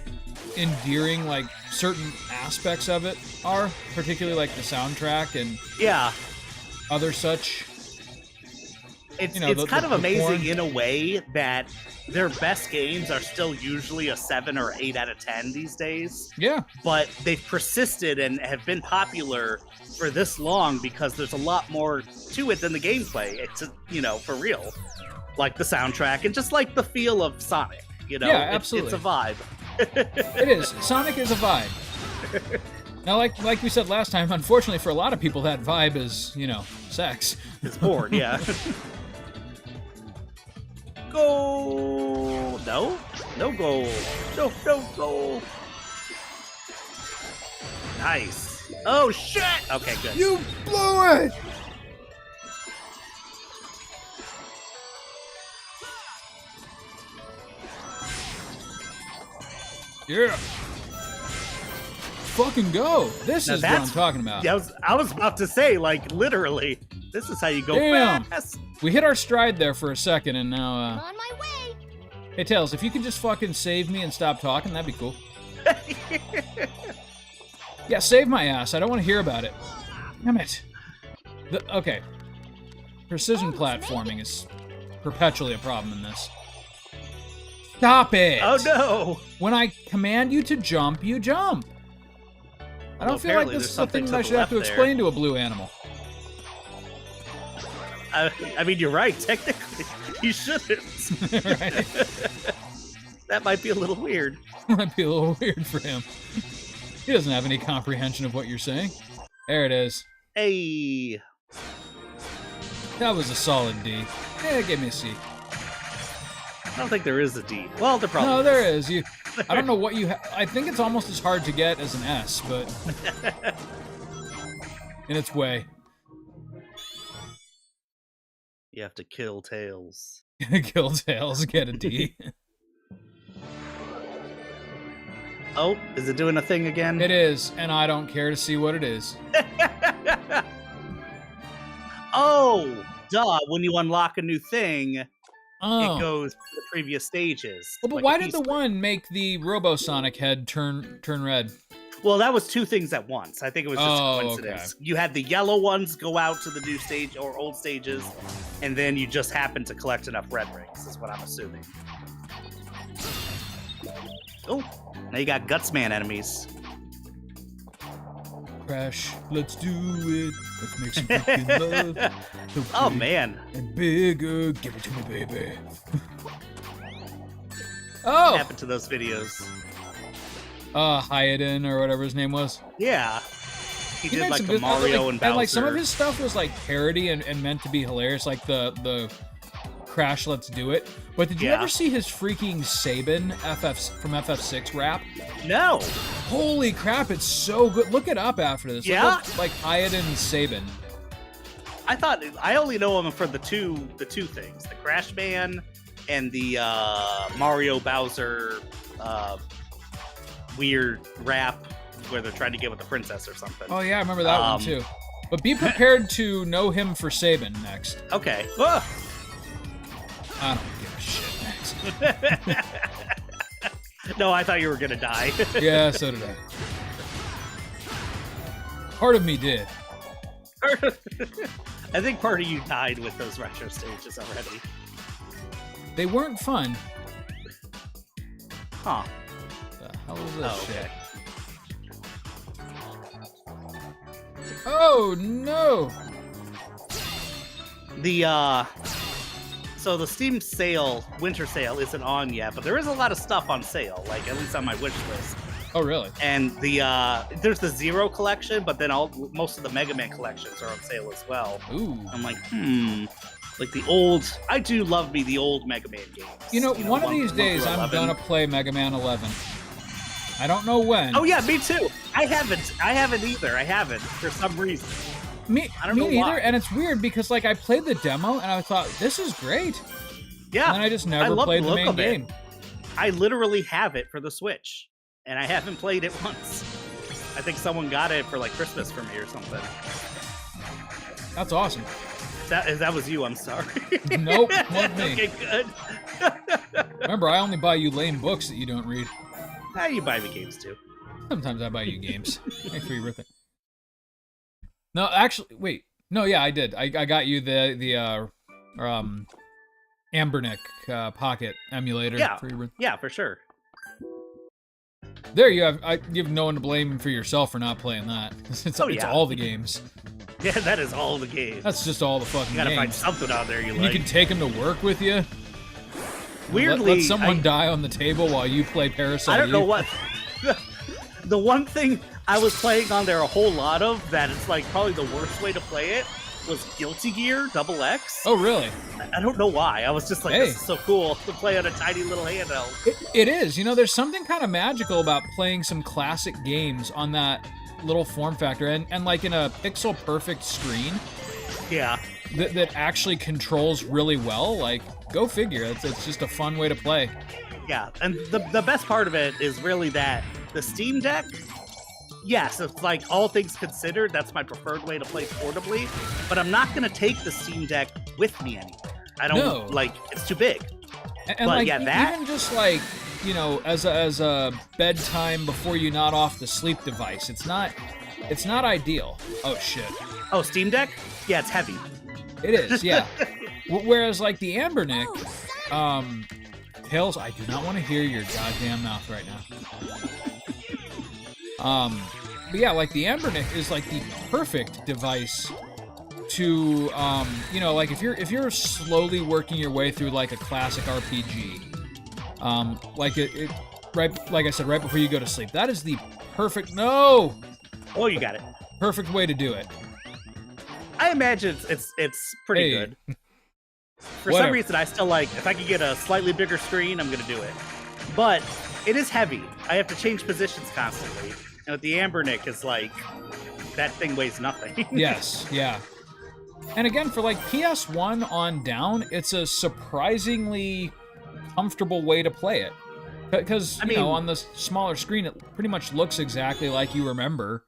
[SPEAKER 1] endearing like certain aspects of it are, particularly like the soundtrack and
[SPEAKER 2] Yeah.
[SPEAKER 1] other such.
[SPEAKER 2] It's,
[SPEAKER 1] You know,
[SPEAKER 2] it's
[SPEAKER 1] the-
[SPEAKER 2] kind
[SPEAKER 1] the-
[SPEAKER 2] of
[SPEAKER 1] the
[SPEAKER 2] amazing
[SPEAKER 1] porn.
[SPEAKER 2] in a way that their best games are still usually a 7 or 8 out of 10 these days.
[SPEAKER 1] Yeah,
[SPEAKER 2] But they've persisted and have been popular for this long because there's a lot more to it than the gameplay. It's, for real. Like the soundtrack and just like the feel of Sonic,
[SPEAKER 1] Yeah,
[SPEAKER 2] It's
[SPEAKER 1] absolutely.
[SPEAKER 2] a vibe.
[SPEAKER 1] it is. Sonic is a vibe. Now, like we said last time, unfortunately for a lot of people, that vibe is, sex.
[SPEAKER 2] It's bored, yeah. Go! No goal. No goal. Nice. Oh shit! Okay, good.
[SPEAKER 1] You blew it! Yeah. Fucking go. This
[SPEAKER 2] Now
[SPEAKER 1] is what I'm
[SPEAKER 2] that's-
[SPEAKER 1] talking about.
[SPEAKER 2] Yeah, I was about to say, like, literally, this is how you go
[SPEAKER 1] Damn.
[SPEAKER 2] fast.
[SPEAKER 1] We hit our stride there for a second, and now,
[SPEAKER 4] On my way.
[SPEAKER 1] hey, Tails, if you could just fucking save me and stop talking, that'd be cool. Yeah, save my ass. I don't want to hear about it. Damn it. Okay. Precision platforming is perpetually a problem in this. Stop it!
[SPEAKER 2] Oh no!
[SPEAKER 1] When I command you to jump, you jump. I don't
[SPEAKER 2] Well,
[SPEAKER 1] feel like
[SPEAKER 2] apparently
[SPEAKER 1] this
[SPEAKER 2] there's
[SPEAKER 1] is
[SPEAKER 2] something
[SPEAKER 1] something
[SPEAKER 2] to
[SPEAKER 1] I
[SPEAKER 2] the
[SPEAKER 1] should have to
[SPEAKER 2] left there.
[SPEAKER 1] explain to a blue animal.
[SPEAKER 2] I mean, you're right. Technically, you shouldn't.
[SPEAKER 1] Right?
[SPEAKER 2] That might be a little weird.
[SPEAKER 1] Might be a little weird for him. He doesn't have any comprehension of what you're saying. There it is.
[SPEAKER 2] Hey.
[SPEAKER 1] That was a solid D. Yeah, give me a C.
[SPEAKER 2] I don't think there is a D. Well, there probably
[SPEAKER 1] No,
[SPEAKER 2] is.
[SPEAKER 1] there is. I don't know what you. I think it's almost as hard to get as an S, but in its way.
[SPEAKER 2] You have to kill Tails.
[SPEAKER 1] Kill Tails, get a D.
[SPEAKER 2] Oh, is it doing a thing again?
[SPEAKER 1] It is, and I don't care to see what it is.
[SPEAKER 2] Oh, duh. When you unlock a new thing,
[SPEAKER 1] Oh.
[SPEAKER 2] it goes to the previous stages.
[SPEAKER 1] Well, but
[SPEAKER 2] like
[SPEAKER 1] why
[SPEAKER 2] a
[SPEAKER 1] did the
[SPEAKER 2] piece-
[SPEAKER 1] one make the Robo-Sonic head turn red?
[SPEAKER 2] Well, that was two things at once. I think it was just
[SPEAKER 1] Oh,
[SPEAKER 2] a coincidence. You had the yellow ones go out to the new stage or old stages, and then you just happened to collect enough red rings, is what I'm assuming. Oh, now you got Gutsman enemies.
[SPEAKER 1] Crash, let's do it. Let's make some freaking love. So
[SPEAKER 2] Oh,
[SPEAKER 1] big
[SPEAKER 2] man.
[SPEAKER 1] And bigger, give it to me, baby.
[SPEAKER 2] What
[SPEAKER 1] Oh,
[SPEAKER 2] happened to those videos?
[SPEAKER 1] Hayden or whatever his name was.
[SPEAKER 2] Yeah. He did
[SPEAKER 1] made
[SPEAKER 2] like
[SPEAKER 1] some
[SPEAKER 2] the
[SPEAKER 1] good-
[SPEAKER 2] Mario and Bowser.
[SPEAKER 1] like some of his stuff was like parody and meant to be hilarious, like the Crash Let's Do It. But did you
[SPEAKER 2] Yeah.
[SPEAKER 1] ever see his freaking Sabin from FF6 rap?
[SPEAKER 2] No.
[SPEAKER 1] Holy crap, it's so good. Look it up after this. Look
[SPEAKER 2] Yeah?
[SPEAKER 1] up, like Hayden Sabin.
[SPEAKER 2] I only know him for the two things, the Crash Man and the Mario Bowser weird rap where they're trying to get with the princess or something.
[SPEAKER 1] Oh yeah, I remember that one too. But be prepared to know him for Sabin next.
[SPEAKER 2] Okay. Ah!
[SPEAKER 1] I don't give a shit next.
[SPEAKER 2] No, I thought you were gonna die.
[SPEAKER 1] Yeah, so did I. Part of me did.
[SPEAKER 2] I think part of you died with those retro stages already.
[SPEAKER 1] They weren't fun.
[SPEAKER 2] Huh.
[SPEAKER 1] The hell is this
[SPEAKER 2] Oh,
[SPEAKER 1] shit?
[SPEAKER 2] okay.
[SPEAKER 1] Oh no!
[SPEAKER 2] So the Steam sale, winter sale, isn't on yet, but there is a lot of stuff on sale, like at least on my wish list.
[SPEAKER 1] Oh really?
[SPEAKER 2] And there's the Zero collection, but then most of the Mega Man collections are on sale as well.
[SPEAKER 1] Ooh.
[SPEAKER 2] I'm like, like the old. I do love me the old Mega Man games.
[SPEAKER 1] You know, one of these days
[SPEAKER 2] through
[SPEAKER 1] I'm
[SPEAKER 2] 11.
[SPEAKER 1] gonna play Mega Man 11. I don't know when.
[SPEAKER 2] Oh yeah, me too. I haven't either. I haven't for some reason.
[SPEAKER 1] Me
[SPEAKER 2] I don't know
[SPEAKER 1] neither.
[SPEAKER 2] why.
[SPEAKER 1] And it's weird because like I played the demo and I thought this is great,
[SPEAKER 2] Yeah.
[SPEAKER 1] and then I just never
[SPEAKER 2] love
[SPEAKER 1] played the
[SPEAKER 2] look
[SPEAKER 1] main
[SPEAKER 2] of it.
[SPEAKER 1] game.
[SPEAKER 2] I literally have it for the Switch, and I haven't played it once. I think someone got it for like Christmas for me or something.
[SPEAKER 1] That's awesome.
[SPEAKER 2] If that was you, I'm sorry.
[SPEAKER 1] Nope, wasn't me.
[SPEAKER 2] Okay, good.
[SPEAKER 1] Remember, I only buy you lame books that you don't read.
[SPEAKER 2] Now you buy me games too.
[SPEAKER 1] Sometimes I buy you games. Thanks for your birthday. No, actually, wait. No, yeah, I did. I got you the Ambernick Pocket emulator
[SPEAKER 2] Yeah.
[SPEAKER 1] for your birthday.
[SPEAKER 2] Yeah, for sure.
[SPEAKER 1] There you have. You have no one to blame for yourself for not playing that. It's
[SPEAKER 2] Oh,
[SPEAKER 1] it's
[SPEAKER 2] yeah.
[SPEAKER 1] all the games.
[SPEAKER 2] Yeah, that is all the games.
[SPEAKER 1] That's just all the fucking
[SPEAKER 2] You gotta find
[SPEAKER 1] games.
[SPEAKER 2] something out there you
[SPEAKER 1] And
[SPEAKER 2] like.
[SPEAKER 1] you can take them to work with you.
[SPEAKER 2] Weirdly,
[SPEAKER 1] let someone die on the table while you play Parasite.
[SPEAKER 2] I don't know
[SPEAKER 1] Eve.
[SPEAKER 2] what. The one thing I was playing on there a whole lot of that it's like probably the worst way to play it was Guilty Gear Double X.
[SPEAKER 1] Oh, really?
[SPEAKER 2] I don't know why. I was just like,
[SPEAKER 1] Hey.
[SPEAKER 2] this is so cool to play on a tiny little handheld.
[SPEAKER 1] It is. You know, there's something kind of magical about playing some classic games on that little form factor and like in a pixel perfect screen
[SPEAKER 2] Yeah.
[SPEAKER 1] that actually controls really well. Like, go figure. It's just a fun way to play.
[SPEAKER 2] Yeah, and the best part of it is really that the Steam Deck, yes, it's like all things considered, that's my preferred way to play portably, but I'm not going to take the Steam Deck with me anywhere. I don't,
[SPEAKER 1] No.
[SPEAKER 2] like, it's too big.
[SPEAKER 1] And
[SPEAKER 2] But
[SPEAKER 1] like
[SPEAKER 2] yeah, that-
[SPEAKER 1] even just like, you know, as a bedtime before you nod off the sleep device, it's not ideal. Oh shit.
[SPEAKER 2] Oh, Steam Deck? Yeah, it's heavy.
[SPEAKER 1] It is, yeah. Whereas like the Ambernick,
[SPEAKER 4] Oh,
[SPEAKER 1] Tails, I do not want to hear your goddamn mouth right now. But yeah, like the Ambernick is like the perfect device to, you know, like if you're slowly working your way through like a classic RPG, like it right, like I said, right before you go to sleep, that is the perfect
[SPEAKER 2] Oh, you got it.
[SPEAKER 1] perfect way to do it.
[SPEAKER 2] I imagine it's pretty
[SPEAKER 1] Hey.
[SPEAKER 2] good. For
[SPEAKER 1] Whatever.
[SPEAKER 2] some reason, I still like, if I could get a slightly bigger screen, I'm going to do it. But it is heavy. I have to change positions constantly. And with the Ambernick, it's like, that thing weighs nothing.
[SPEAKER 1] Yes, yeah. And again, for like PS1 on down, it's a surprisingly comfortable way to play it. Because, you know, on the smaller screen, it pretty much looks exactly like you remember.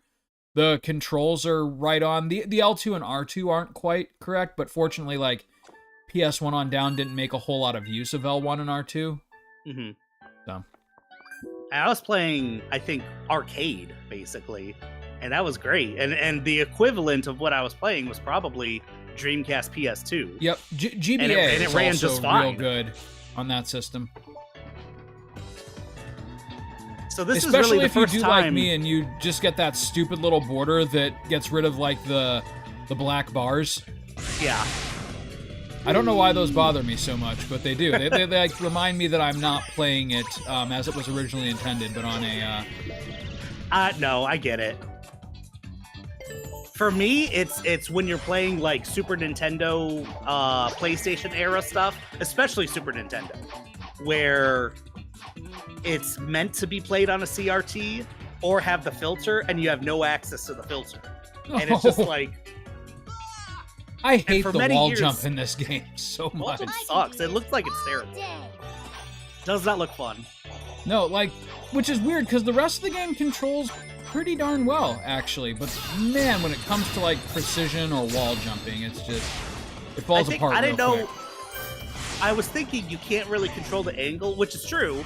[SPEAKER 1] The controls are right on. The L2 and R2 aren't quite correct, but fortunately, like, PS1 on down didn't make a whole lot of use of L1 and R2.
[SPEAKER 2] Mm-hmm.
[SPEAKER 1] So.
[SPEAKER 2] I was playing, I think, arcade, basically, and that was great. And the equivalent of what I was playing was probably Dreamcast PS2.
[SPEAKER 1] Yep, GBA
[SPEAKER 2] and it
[SPEAKER 1] is
[SPEAKER 2] ran
[SPEAKER 1] also
[SPEAKER 2] just fine.
[SPEAKER 1] real good on that system.
[SPEAKER 2] So this
[SPEAKER 1] Especially
[SPEAKER 2] is really the
[SPEAKER 1] if
[SPEAKER 2] first
[SPEAKER 1] you do
[SPEAKER 2] time...
[SPEAKER 1] like me and you just get that stupid little border that gets rid of like the black bars.
[SPEAKER 2] Yeah.
[SPEAKER 1] I don't know why those bother me so much, but they do. They like remind me that I'm not playing it as it was originally intended, but on a.
[SPEAKER 2] No, I get it. For me, it's when you're playing like Super Nintendo, PlayStation era stuff, especially Super Nintendo, where it's meant to be played on a CRT or have the filter, and you have no access to the filter, and it's just like.
[SPEAKER 1] I hate
[SPEAKER 2] for
[SPEAKER 1] the
[SPEAKER 2] many
[SPEAKER 1] wall
[SPEAKER 2] years-
[SPEAKER 1] jump in this game so
[SPEAKER 2] Wall
[SPEAKER 1] much.
[SPEAKER 2] jump sucks. It looks like it's terrible. Does not look fun.
[SPEAKER 1] No, like, which is weird because the rest of the game controls pretty darn well, actually. But man, when it comes to like precision or wall jumping, it's just it falls apart.
[SPEAKER 2] I didn't
[SPEAKER 1] real
[SPEAKER 2] know.
[SPEAKER 1] quick.
[SPEAKER 2] I was thinking you can't really control the angle, which is true,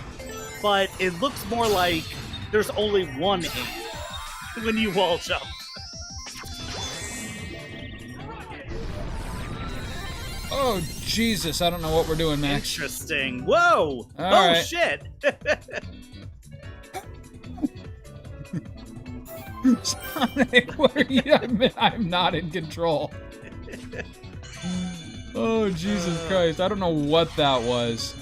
[SPEAKER 2] but it looks more like there's only one angle when you wall jump.
[SPEAKER 1] Oh Jesus! I don't know what we're doing, Max.
[SPEAKER 2] Interesting. Whoa!
[SPEAKER 1] All
[SPEAKER 2] Oh
[SPEAKER 1] right.
[SPEAKER 2] shit!
[SPEAKER 1] Sonic, what are you? I'm not in control. Oh Jesus Christ! I don't know what that was.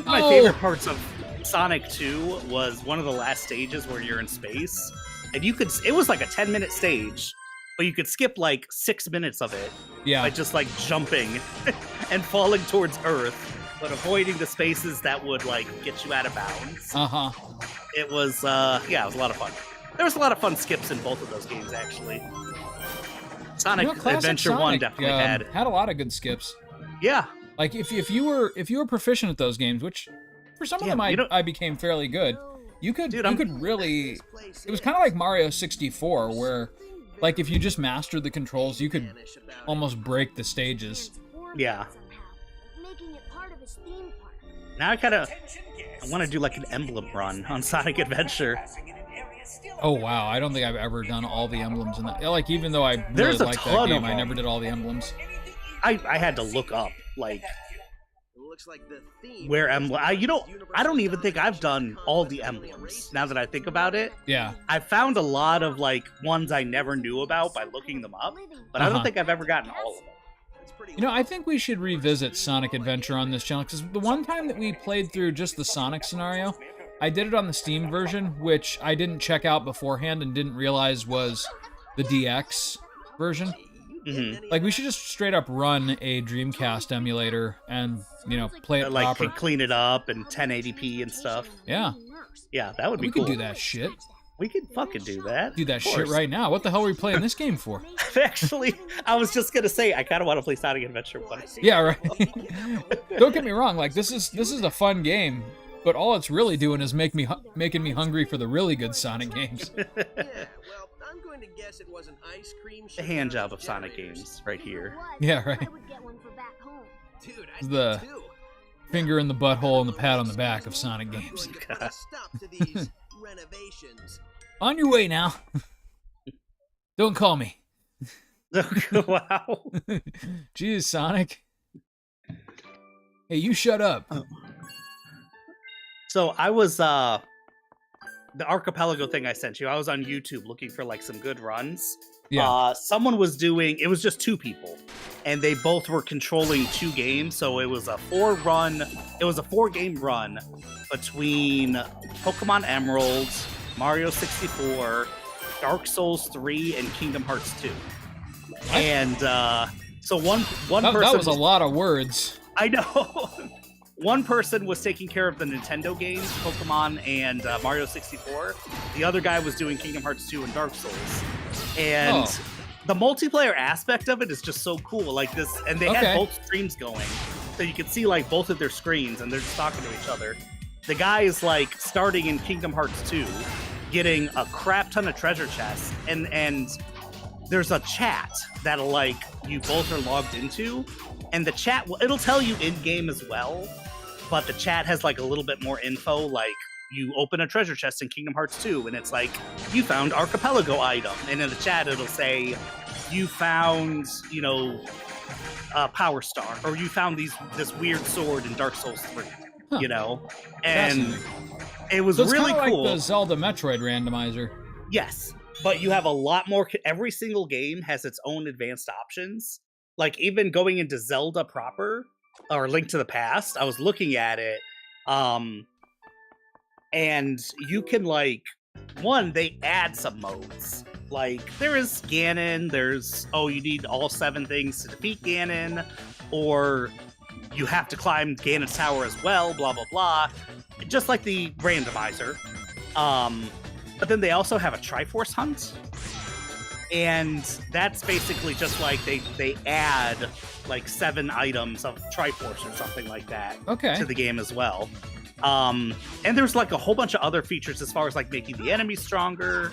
[SPEAKER 2] My favorite parts of Sonic 2 was one of the last stages where you're in space, and you could. It was like a 10-minute stage, but you could skip like 6 minutes of it
[SPEAKER 1] Yeah.
[SPEAKER 2] by just like jumping and falling towards Earth, but avoiding the spaces that would like get you out of bounds.
[SPEAKER 1] Uh-huh.
[SPEAKER 2] It was yeah, it was a lot of fun. There was a lot of fun skips in both of those games, actually. Sonic
[SPEAKER 1] You know, classic
[SPEAKER 2] Adventure
[SPEAKER 1] Sonic,
[SPEAKER 2] 1 definitely
[SPEAKER 1] had a lot of good skips.
[SPEAKER 2] Yeah.
[SPEAKER 1] Like if you were proficient at those games, which for some of them I became fairly good. You could really. It was kind of like Mario 64, where like if you just mastered the controls, you could almost break the stages.
[SPEAKER 2] Yeah.
[SPEAKER 4] Making it part of his theme park.
[SPEAKER 2] Now I want to do like an emblem run on Sonic Adventure.
[SPEAKER 1] Oh wow, I don't think I've ever done all the emblems in that. Like even though I really
[SPEAKER 2] There's a
[SPEAKER 1] liked that
[SPEAKER 2] ton
[SPEAKER 1] game,
[SPEAKER 2] of
[SPEAKER 1] I
[SPEAKER 2] them.
[SPEAKER 1] never did all the emblems.
[SPEAKER 2] I had to look up like
[SPEAKER 6] Looks like the theme
[SPEAKER 2] where
[SPEAKER 6] is
[SPEAKER 2] emblem. I don't even think I've done all the emblems. Now that I think about it,
[SPEAKER 1] Yeah.
[SPEAKER 2] I found a lot of like ones I never knew about by looking them up, but I don't
[SPEAKER 1] Uh-huh.
[SPEAKER 2] think I've ever gotten all of them.
[SPEAKER 1] You know, I think we should revisit Sonic Adventure on this channel, because the one time that we played through just the Sonic scenario, I did it on the Steam version, which I didn't check out beforehand and didn't realize was the DX version.
[SPEAKER 2] Mhm.
[SPEAKER 1] Like, we should just straight up run a Dreamcast emulator and, you know, play it
[SPEAKER 2] Like
[SPEAKER 1] proper.
[SPEAKER 2] clean it up and 1080p and stuff.
[SPEAKER 1] Yeah.
[SPEAKER 2] Yeah, that would be
[SPEAKER 1] We
[SPEAKER 2] cool.
[SPEAKER 1] could do that shit.
[SPEAKER 2] We could fucking do that.
[SPEAKER 1] Do that
[SPEAKER 2] Of
[SPEAKER 1] shit
[SPEAKER 2] course.
[SPEAKER 1] right now. What the hell are we playing this game for?
[SPEAKER 2] Actually, I was just gonna say I kind of want to play Sonic Adventure 1.
[SPEAKER 1] Yeah, right. Don't get me wrong. Like, this is a fun game, but all it's really doing is making me hungry for the really good Sonic games.
[SPEAKER 6] Yeah, well, I'm going to guess it was an ice cream.
[SPEAKER 2] The hand job of Sonic games right here.
[SPEAKER 1] Yeah, right.
[SPEAKER 4] I would get one for back home.
[SPEAKER 6] Dude, I
[SPEAKER 1] The
[SPEAKER 6] did too.
[SPEAKER 1] finger in the butthole and the pat on the back of Sonic
[SPEAKER 6] I'm
[SPEAKER 1] games.
[SPEAKER 6] going to put a stop to these renovations.
[SPEAKER 1] On your way now. Don't call me.
[SPEAKER 2] Wow.
[SPEAKER 1] Jeez, Sonic. Hey, you shut up.
[SPEAKER 2] So I was the archipelago thing I sent you. I was on YouTube looking for like some good runs.
[SPEAKER 1] Yeah.
[SPEAKER 2] Someone was doing. It was just two people, and they both were controlling two games. So it was a 4-game run between Pokemon Emerald, Mario 64, Dark Souls 3, and Kingdom Hearts 2. And so one person.
[SPEAKER 1] That was a lot of words.
[SPEAKER 2] I know. One person was taking care of the Nintendo games, Pokemon and Mario 64. The other guy was doing Kingdom Hearts 2 and Dark Souls. And the multiplayer aspect of it is just so cool. Like this, and they
[SPEAKER 1] Okay.
[SPEAKER 2] had both streams going, so you could see like both of their screens, and they're just talking to each other. The guy is like starting in Kingdom Hearts 2, getting a crap ton of treasure chests, and there's a chat that'll like you both are logged into, and the chat it'll tell you in game as well, but the chat has like a little bit more info. Like you open a treasure chest in Kingdom Hearts 2, and it's like you found Archipelago item, and in the chat it'll say you found Power Star, or you found this weird sword in Dark Souls 3.
[SPEAKER 1] Huh.
[SPEAKER 2] And
[SPEAKER 1] Fascinating.
[SPEAKER 2] it was
[SPEAKER 1] So it's
[SPEAKER 2] really
[SPEAKER 1] kinda
[SPEAKER 2] cool.
[SPEAKER 1] like the Zelda Metroid randomizer.
[SPEAKER 2] Yes, but you have a lot more. Every single game has its own advanced options. Like even going into Zelda proper or Link to the Past, I was looking at it, and you can they add some modes. Like there is Ganon. There's you need all 7 things to defeat Ganon, or you have to climb Ganon's tower as well. Blah blah blah. Just like the randomizer. But then they also have a Triforce hunt, and that's basically just like they add like 7 items of Triforce or something like that
[SPEAKER 1] Okay.
[SPEAKER 2] to the game as well. And there's like a whole bunch of other features as far as like making the enemies stronger.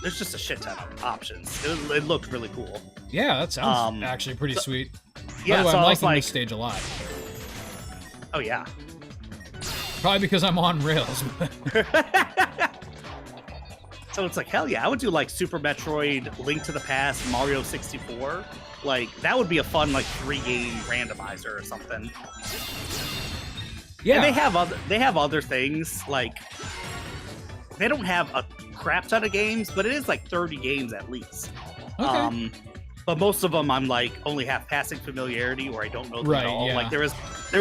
[SPEAKER 2] There's just a shit ton of options. It looked really cool.
[SPEAKER 1] Yeah, that sounds actually pretty sweet.
[SPEAKER 2] Yeah,
[SPEAKER 1] By the way,
[SPEAKER 2] so
[SPEAKER 1] I'm
[SPEAKER 2] I was
[SPEAKER 1] liking
[SPEAKER 2] like,
[SPEAKER 1] this stage a lot.
[SPEAKER 2] oh yeah.
[SPEAKER 1] Probably because I'm on rails.
[SPEAKER 2] So it's like, hell yeah, I would do like Super Metroid, Link to the Past, Mario 64. Like, that would be a fun, like, 3-game randomizer or something.
[SPEAKER 1] Yeah.
[SPEAKER 2] And they have other things, like, they don't have a crap ton of games, but it is like 30 games at least.
[SPEAKER 1] Okay.
[SPEAKER 2] But most of them I'm like only have passing familiarity, or I don't know them
[SPEAKER 1] Right,
[SPEAKER 2] at all.
[SPEAKER 1] yeah.
[SPEAKER 2] Like there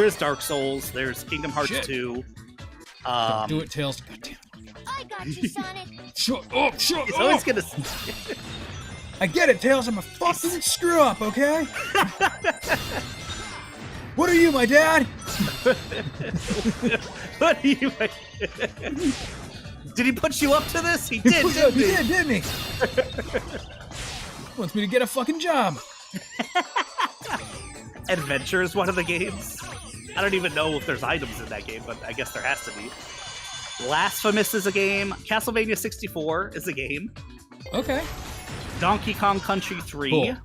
[SPEAKER 2] is Dark Souls, there's Kingdom Hearts
[SPEAKER 1] Shit.
[SPEAKER 2] 2.
[SPEAKER 1] Don't do it, Tails. God damn it.
[SPEAKER 4] I got you, Sonic.
[SPEAKER 1] Shut up! Shut
[SPEAKER 2] It's
[SPEAKER 1] up!
[SPEAKER 2] always gonna.
[SPEAKER 1] I get it, Tails. I'm a fucking screw up, okay? What are you, my dad?
[SPEAKER 2] What do you? Did he put you up to this? He did, didn't
[SPEAKER 1] He
[SPEAKER 2] he?
[SPEAKER 1] did, didn't he? Wants me to get a fucking job.
[SPEAKER 2] Adventure is one of the games. I don't even know if there's items in that game, but I guess there has to be. Blasphemous is a game. Castlevania 64 is a game.
[SPEAKER 1] Okay.
[SPEAKER 2] Donkey Kong Country 3.
[SPEAKER 1] Cool.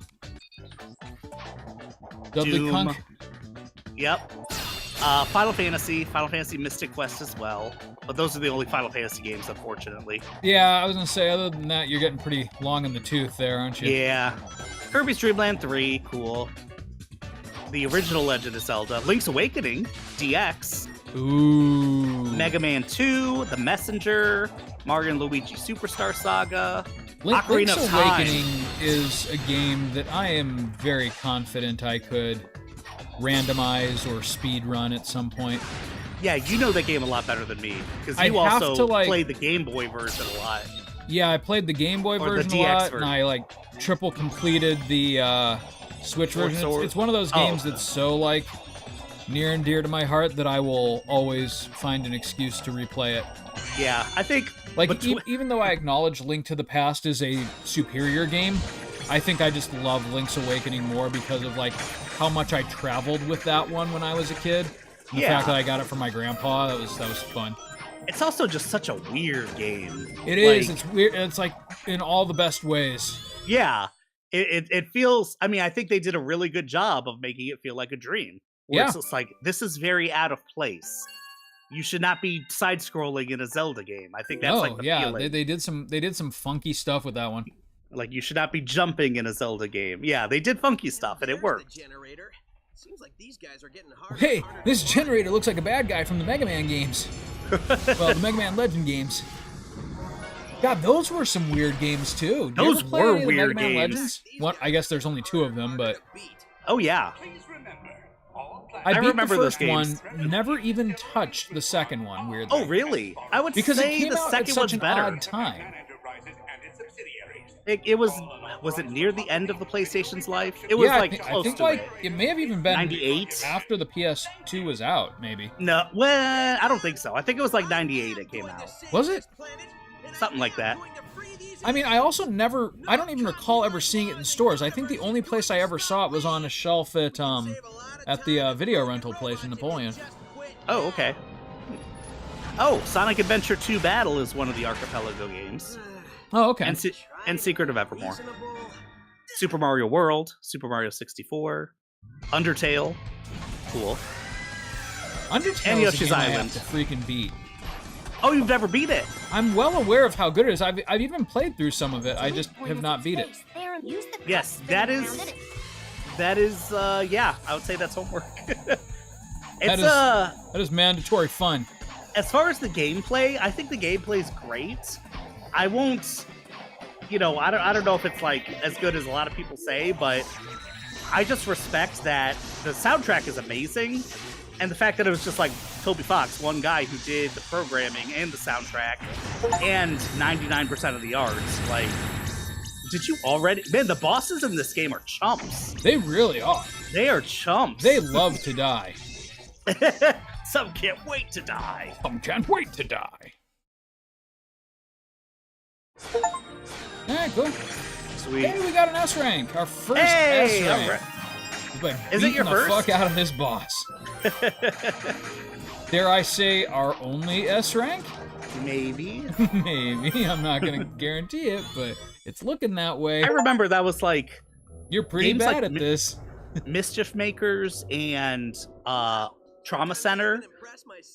[SPEAKER 1] Dudley
[SPEAKER 2] Doom.
[SPEAKER 1] Kunk.
[SPEAKER 2] Yep. Final Fantasy Mystic Quest as well. But those are the only Final Fantasy games, unfortunately.
[SPEAKER 1] Yeah, I was gonna say, other than that, you're getting pretty long in the tooth there, aren't you?
[SPEAKER 2] Yeah. Kirby's Dream Land 3, cool. The original Legend of Zelda. Link's Awakening, DX.
[SPEAKER 1] Ooh.
[SPEAKER 2] Mega Man 2, The Messenger, Mario and Luigi Superstar Saga. Ocarina
[SPEAKER 1] Link's
[SPEAKER 2] of Time.
[SPEAKER 1] Awakening is a game that I am very confident I could randomize or speed run at some point.
[SPEAKER 2] Yeah, you know that game a lot better than me, because
[SPEAKER 1] I'd
[SPEAKER 2] you
[SPEAKER 1] have
[SPEAKER 2] also
[SPEAKER 1] to, like-
[SPEAKER 2] played the Game Boy version a lot.
[SPEAKER 1] Yeah, I played the Game Boy
[SPEAKER 2] Or the
[SPEAKER 1] version a
[SPEAKER 2] DX
[SPEAKER 1] lot,
[SPEAKER 2] version.
[SPEAKER 1] and I like triple completed the Switch
[SPEAKER 2] Or
[SPEAKER 1] version.
[SPEAKER 2] Sword.
[SPEAKER 1] It's one of those
[SPEAKER 2] Oh.
[SPEAKER 1] games that's so like near and dear to my heart that I will always find an excuse to replay it.
[SPEAKER 2] Yeah, I think
[SPEAKER 1] Like
[SPEAKER 2] between-
[SPEAKER 1] even though I acknowledge Link to the Past is a superior game, I think I just love Link's Awakening more because of like how much I traveled with that one when I was a kid. The
[SPEAKER 2] Yeah.
[SPEAKER 1] fact that I got it from my grandpa, that was fun.
[SPEAKER 2] it's also just such a weird game.
[SPEAKER 1] It is.
[SPEAKER 2] Like,
[SPEAKER 1] It's weird. It's like in all the best ways.
[SPEAKER 2] yeah. It feels, I mean, I think they did a really good job of making it feel like a dream. Where it's
[SPEAKER 1] Yeah.
[SPEAKER 2] just like, this is very out of place. You should not be side-scrolling in a Zelda game. I think that's like the
[SPEAKER 1] yeah,
[SPEAKER 2] feeling.
[SPEAKER 1] they did some funky stuff with that one.
[SPEAKER 2] Like, you should not be jumping in a Zelda game. Yeah, they did funky stuff, and it
[SPEAKER 6] There's
[SPEAKER 2] worked.
[SPEAKER 6] the generator. Seems like these guys are getting harder.
[SPEAKER 1] Hey,
[SPEAKER 6] and harder
[SPEAKER 1] this
[SPEAKER 6] to
[SPEAKER 1] generator looks like a bad guy from the Mega Man games. Well, the Mega Man Legend games. God, those were some weird games too. Did you
[SPEAKER 2] Those
[SPEAKER 1] ever play
[SPEAKER 2] were
[SPEAKER 1] any of the
[SPEAKER 2] weird
[SPEAKER 1] Mega Man
[SPEAKER 2] games.
[SPEAKER 1] Legends? Well, I guess there's only 2 of them, but
[SPEAKER 6] beat.
[SPEAKER 2] Oh, yeah.
[SPEAKER 5] Please remember, all
[SPEAKER 1] I beat
[SPEAKER 2] remember
[SPEAKER 1] the
[SPEAKER 2] those
[SPEAKER 1] first one,
[SPEAKER 2] games.
[SPEAKER 1] never even touched the second one, weirdly.
[SPEAKER 2] Oh, really? I would
[SPEAKER 1] Because it
[SPEAKER 2] say
[SPEAKER 1] came
[SPEAKER 2] the
[SPEAKER 1] out at
[SPEAKER 2] second
[SPEAKER 1] such
[SPEAKER 2] one's
[SPEAKER 1] an
[SPEAKER 2] better.
[SPEAKER 1] odd time.
[SPEAKER 5] Enterprises and its subsidiaries.
[SPEAKER 2] It was it near the end of the PlayStation's life? It was
[SPEAKER 1] Yeah,
[SPEAKER 2] like
[SPEAKER 1] I
[SPEAKER 2] close
[SPEAKER 1] think
[SPEAKER 2] to
[SPEAKER 1] like
[SPEAKER 2] it.
[SPEAKER 1] it may have even been
[SPEAKER 2] 98?
[SPEAKER 1] after the PS2 was out, maybe.
[SPEAKER 2] No, well, I don't think so. I think it was like 98 it came out.
[SPEAKER 1] Was it?
[SPEAKER 2] Something like that.
[SPEAKER 1] I mean, I don't even recall ever seeing it in stores. I think the only place I ever saw it was on a shelf at the video rental place in Napoleon.
[SPEAKER 2] Oh, okay. Oh, Sonic Adventure 2 Battle is one of the Archipelago games.
[SPEAKER 1] Oh, okay.
[SPEAKER 2] And Secret of Evermore. Super Mario World, Super Mario 64, Undertale. Cool.
[SPEAKER 1] Undertale
[SPEAKER 2] and
[SPEAKER 1] is a
[SPEAKER 2] Yoshi's
[SPEAKER 1] game I
[SPEAKER 2] Island.
[SPEAKER 1] have to freaking beat.
[SPEAKER 2] Oh, you've never beat it?
[SPEAKER 1] I'm well aware of how good it is. I've even played through some of it. I just have not beat it.
[SPEAKER 2] Yes, that is, yeah, I would say that's homework.
[SPEAKER 1] That is mandatory fun.
[SPEAKER 2] As far as the gameplay, I think the gameplay is great. I won't, I don't know if it's like as good as a lot of people say, but I just respect that the soundtrack is amazing, and the fact that it was just like Toby Fox, one guy who did the programming and the soundtrack, and 99% of the art. Like, did you already? Man, the bosses in this game are chumps.
[SPEAKER 1] They really are.
[SPEAKER 2] They are chumps.
[SPEAKER 1] They love to die.
[SPEAKER 2] Some can't wait to die.
[SPEAKER 1] Some can't wait to die. Alright, cool.
[SPEAKER 2] Sweet.
[SPEAKER 1] Hey, we got an S rank. Our first
[SPEAKER 2] Hey,
[SPEAKER 1] S rank.
[SPEAKER 2] alright.
[SPEAKER 1] We've been
[SPEAKER 2] Is it
[SPEAKER 1] beating
[SPEAKER 2] your
[SPEAKER 1] the
[SPEAKER 2] first?
[SPEAKER 1] fuck out of this boss. Dare I say our only S rank?
[SPEAKER 2] Maybe.
[SPEAKER 1] Maybe. I'm not gonna guarantee it, but it's looking that way.
[SPEAKER 2] I remember that was like
[SPEAKER 1] You're pretty
[SPEAKER 2] games
[SPEAKER 1] bad
[SPEAKER 2] like
[SPEAKER 1] at this.
[SPEAKER 2] Mischief Makers and Trauma Center.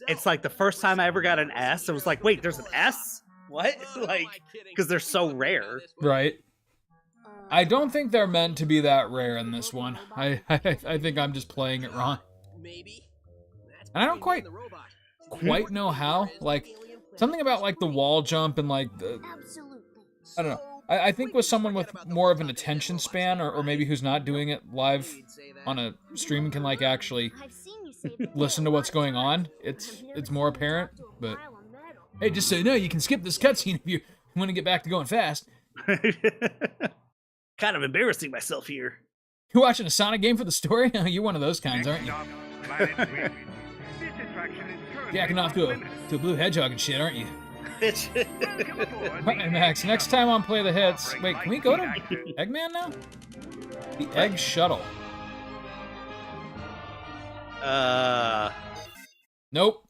[SPEAKER 2] It's like the first time I ever got an S. It was like, wait, there's an S? What? Like, because they're so rare.
[SPEAKER 1] Right. I don't think they're meant to be that rare in this one. I think I'm just playing it wrong.
[SPEAKER 6] Maybe.
[SPEAKER 1] And I don't quite know how. Like, something about like the wall jump and like the,
[SPEAKER 4] Absolutely.
[SPEAKER 1] I don't know. I think with someone with more of an attention span, or maybe who's not doing it live on a stream and can like actually
[SPEAKER 4] I've seen you say that
[SPEAKER 1] listen to what's going on, it's more apparent. But hey, just so you know, you can skip this cutscene if you want to get back to going fast.
[SPEAKER 2] Kind of embarrassing myself here.
[SPEAKER 1] You're watching a Sonic game for the story? You're one of those kinds, aren't you? Jacking off to a blue hedgehog and shit, aren't you? Alright, Max, next time on Play the Hits. Wait, can we go to Eggman now? The Egg Shuttle.
[SPEAKER 2] Oh,
[SPEAKER 1] Nope.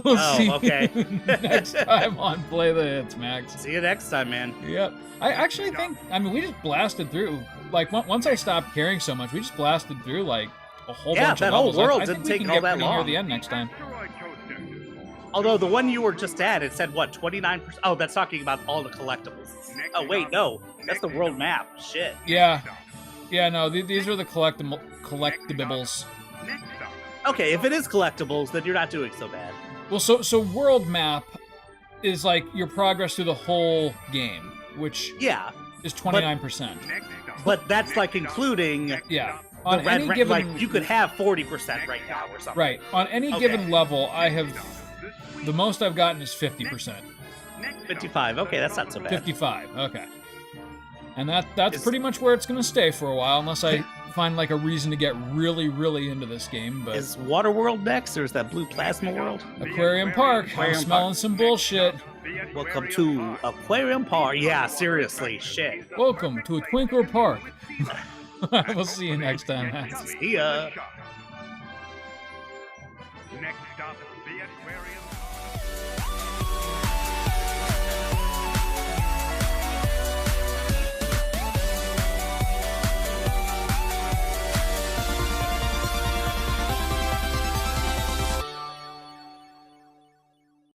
[SPEAKER 1] We'll see
[SPEAKER 2] okay.
[SPEAKER 1] you next time on Play the Hits, Max.
[SPEAKER 2] See you next time, man.
[SPEAKER 1] Yep. I actually think, we just blasted through, like, once I stopped caring so much, we just blasted through, like, a whole bunch
[SPEAKER 2] that
[SPEAKER 1] of
[SPEAKER 2] whole
[SPEAKER 1] levels.
[SPEAKER 2] world
[SPEAKER 1] I think
[SPEAKER 2] didn't
[SPEAKER 1] we
[SPEAKER 2] take
[SPEAKER 1] can
[SPEAKER 2] all
[SPEAKER 1] get
[SPEAKER 2] that
[SPEAKER 1] pretty near
[SPEAKER 2] long.
[SPEAKER 1] the end next time.
[SPEAKER 2] Although the one you were just at, it said what, 29%? Oh, that's talking about all the collectibles. Oh, wait, no. That's the world map. Shit.
[SPEAKER 1] Yeah. Yeah, no, these are the collectibles.
[SPEAKER 2] Okay, if it is collectibles, then you're not doing so bad.
[SPEAKER 1] Well, so world map is like your progress through the whole game, which
[SPEAKER 2] Yeah,
[SPEAKER 1] is 29%.
[SPEAKER 2] but that's like including
[SPEAKER 1] Yeah.
[SPEAKER 2] the
[SPEAKER 1] On any
[SPEAKER 2] red,
[SPEAKER 1] given,
[SPEAKER 2] like you could have 40% right now or something.
[SPEAKER 1] right. On any
[SPEAKER 2] Okay.
[SPEAKER 1] given level, I have the most I've gotten is 50%.
[SPEAKER 2] 55. Okay, that's not so bad.
[SPEAKER 1] 55. Okay. And that's
[SPEAKER 2] Is-
[SPEAKER 1] pretty much where it's gonna stay for a while, unless I find like a reason to get really, really into this game. But
[SPEAKER 2] Is Waterworld next, or is that Blue Plasma World?
[SPEAKER 1] Aquarium Park, I'm
[SPEAKER 2] Aquarium
[SPEAKER 1] smelling
[SPEAKER 2] Park.
[SPEAKER 1] some bullshit.
[SPEAKER 2] Welcome to Aquarium Park. Yeah, seriously, shit.
[SPEAKER 1] Welcome to Twinkler Park. We'll see you next time, Max.
[SPEAKER 2] See ya.
[SPEAKER 5] Next stop, the aquarium.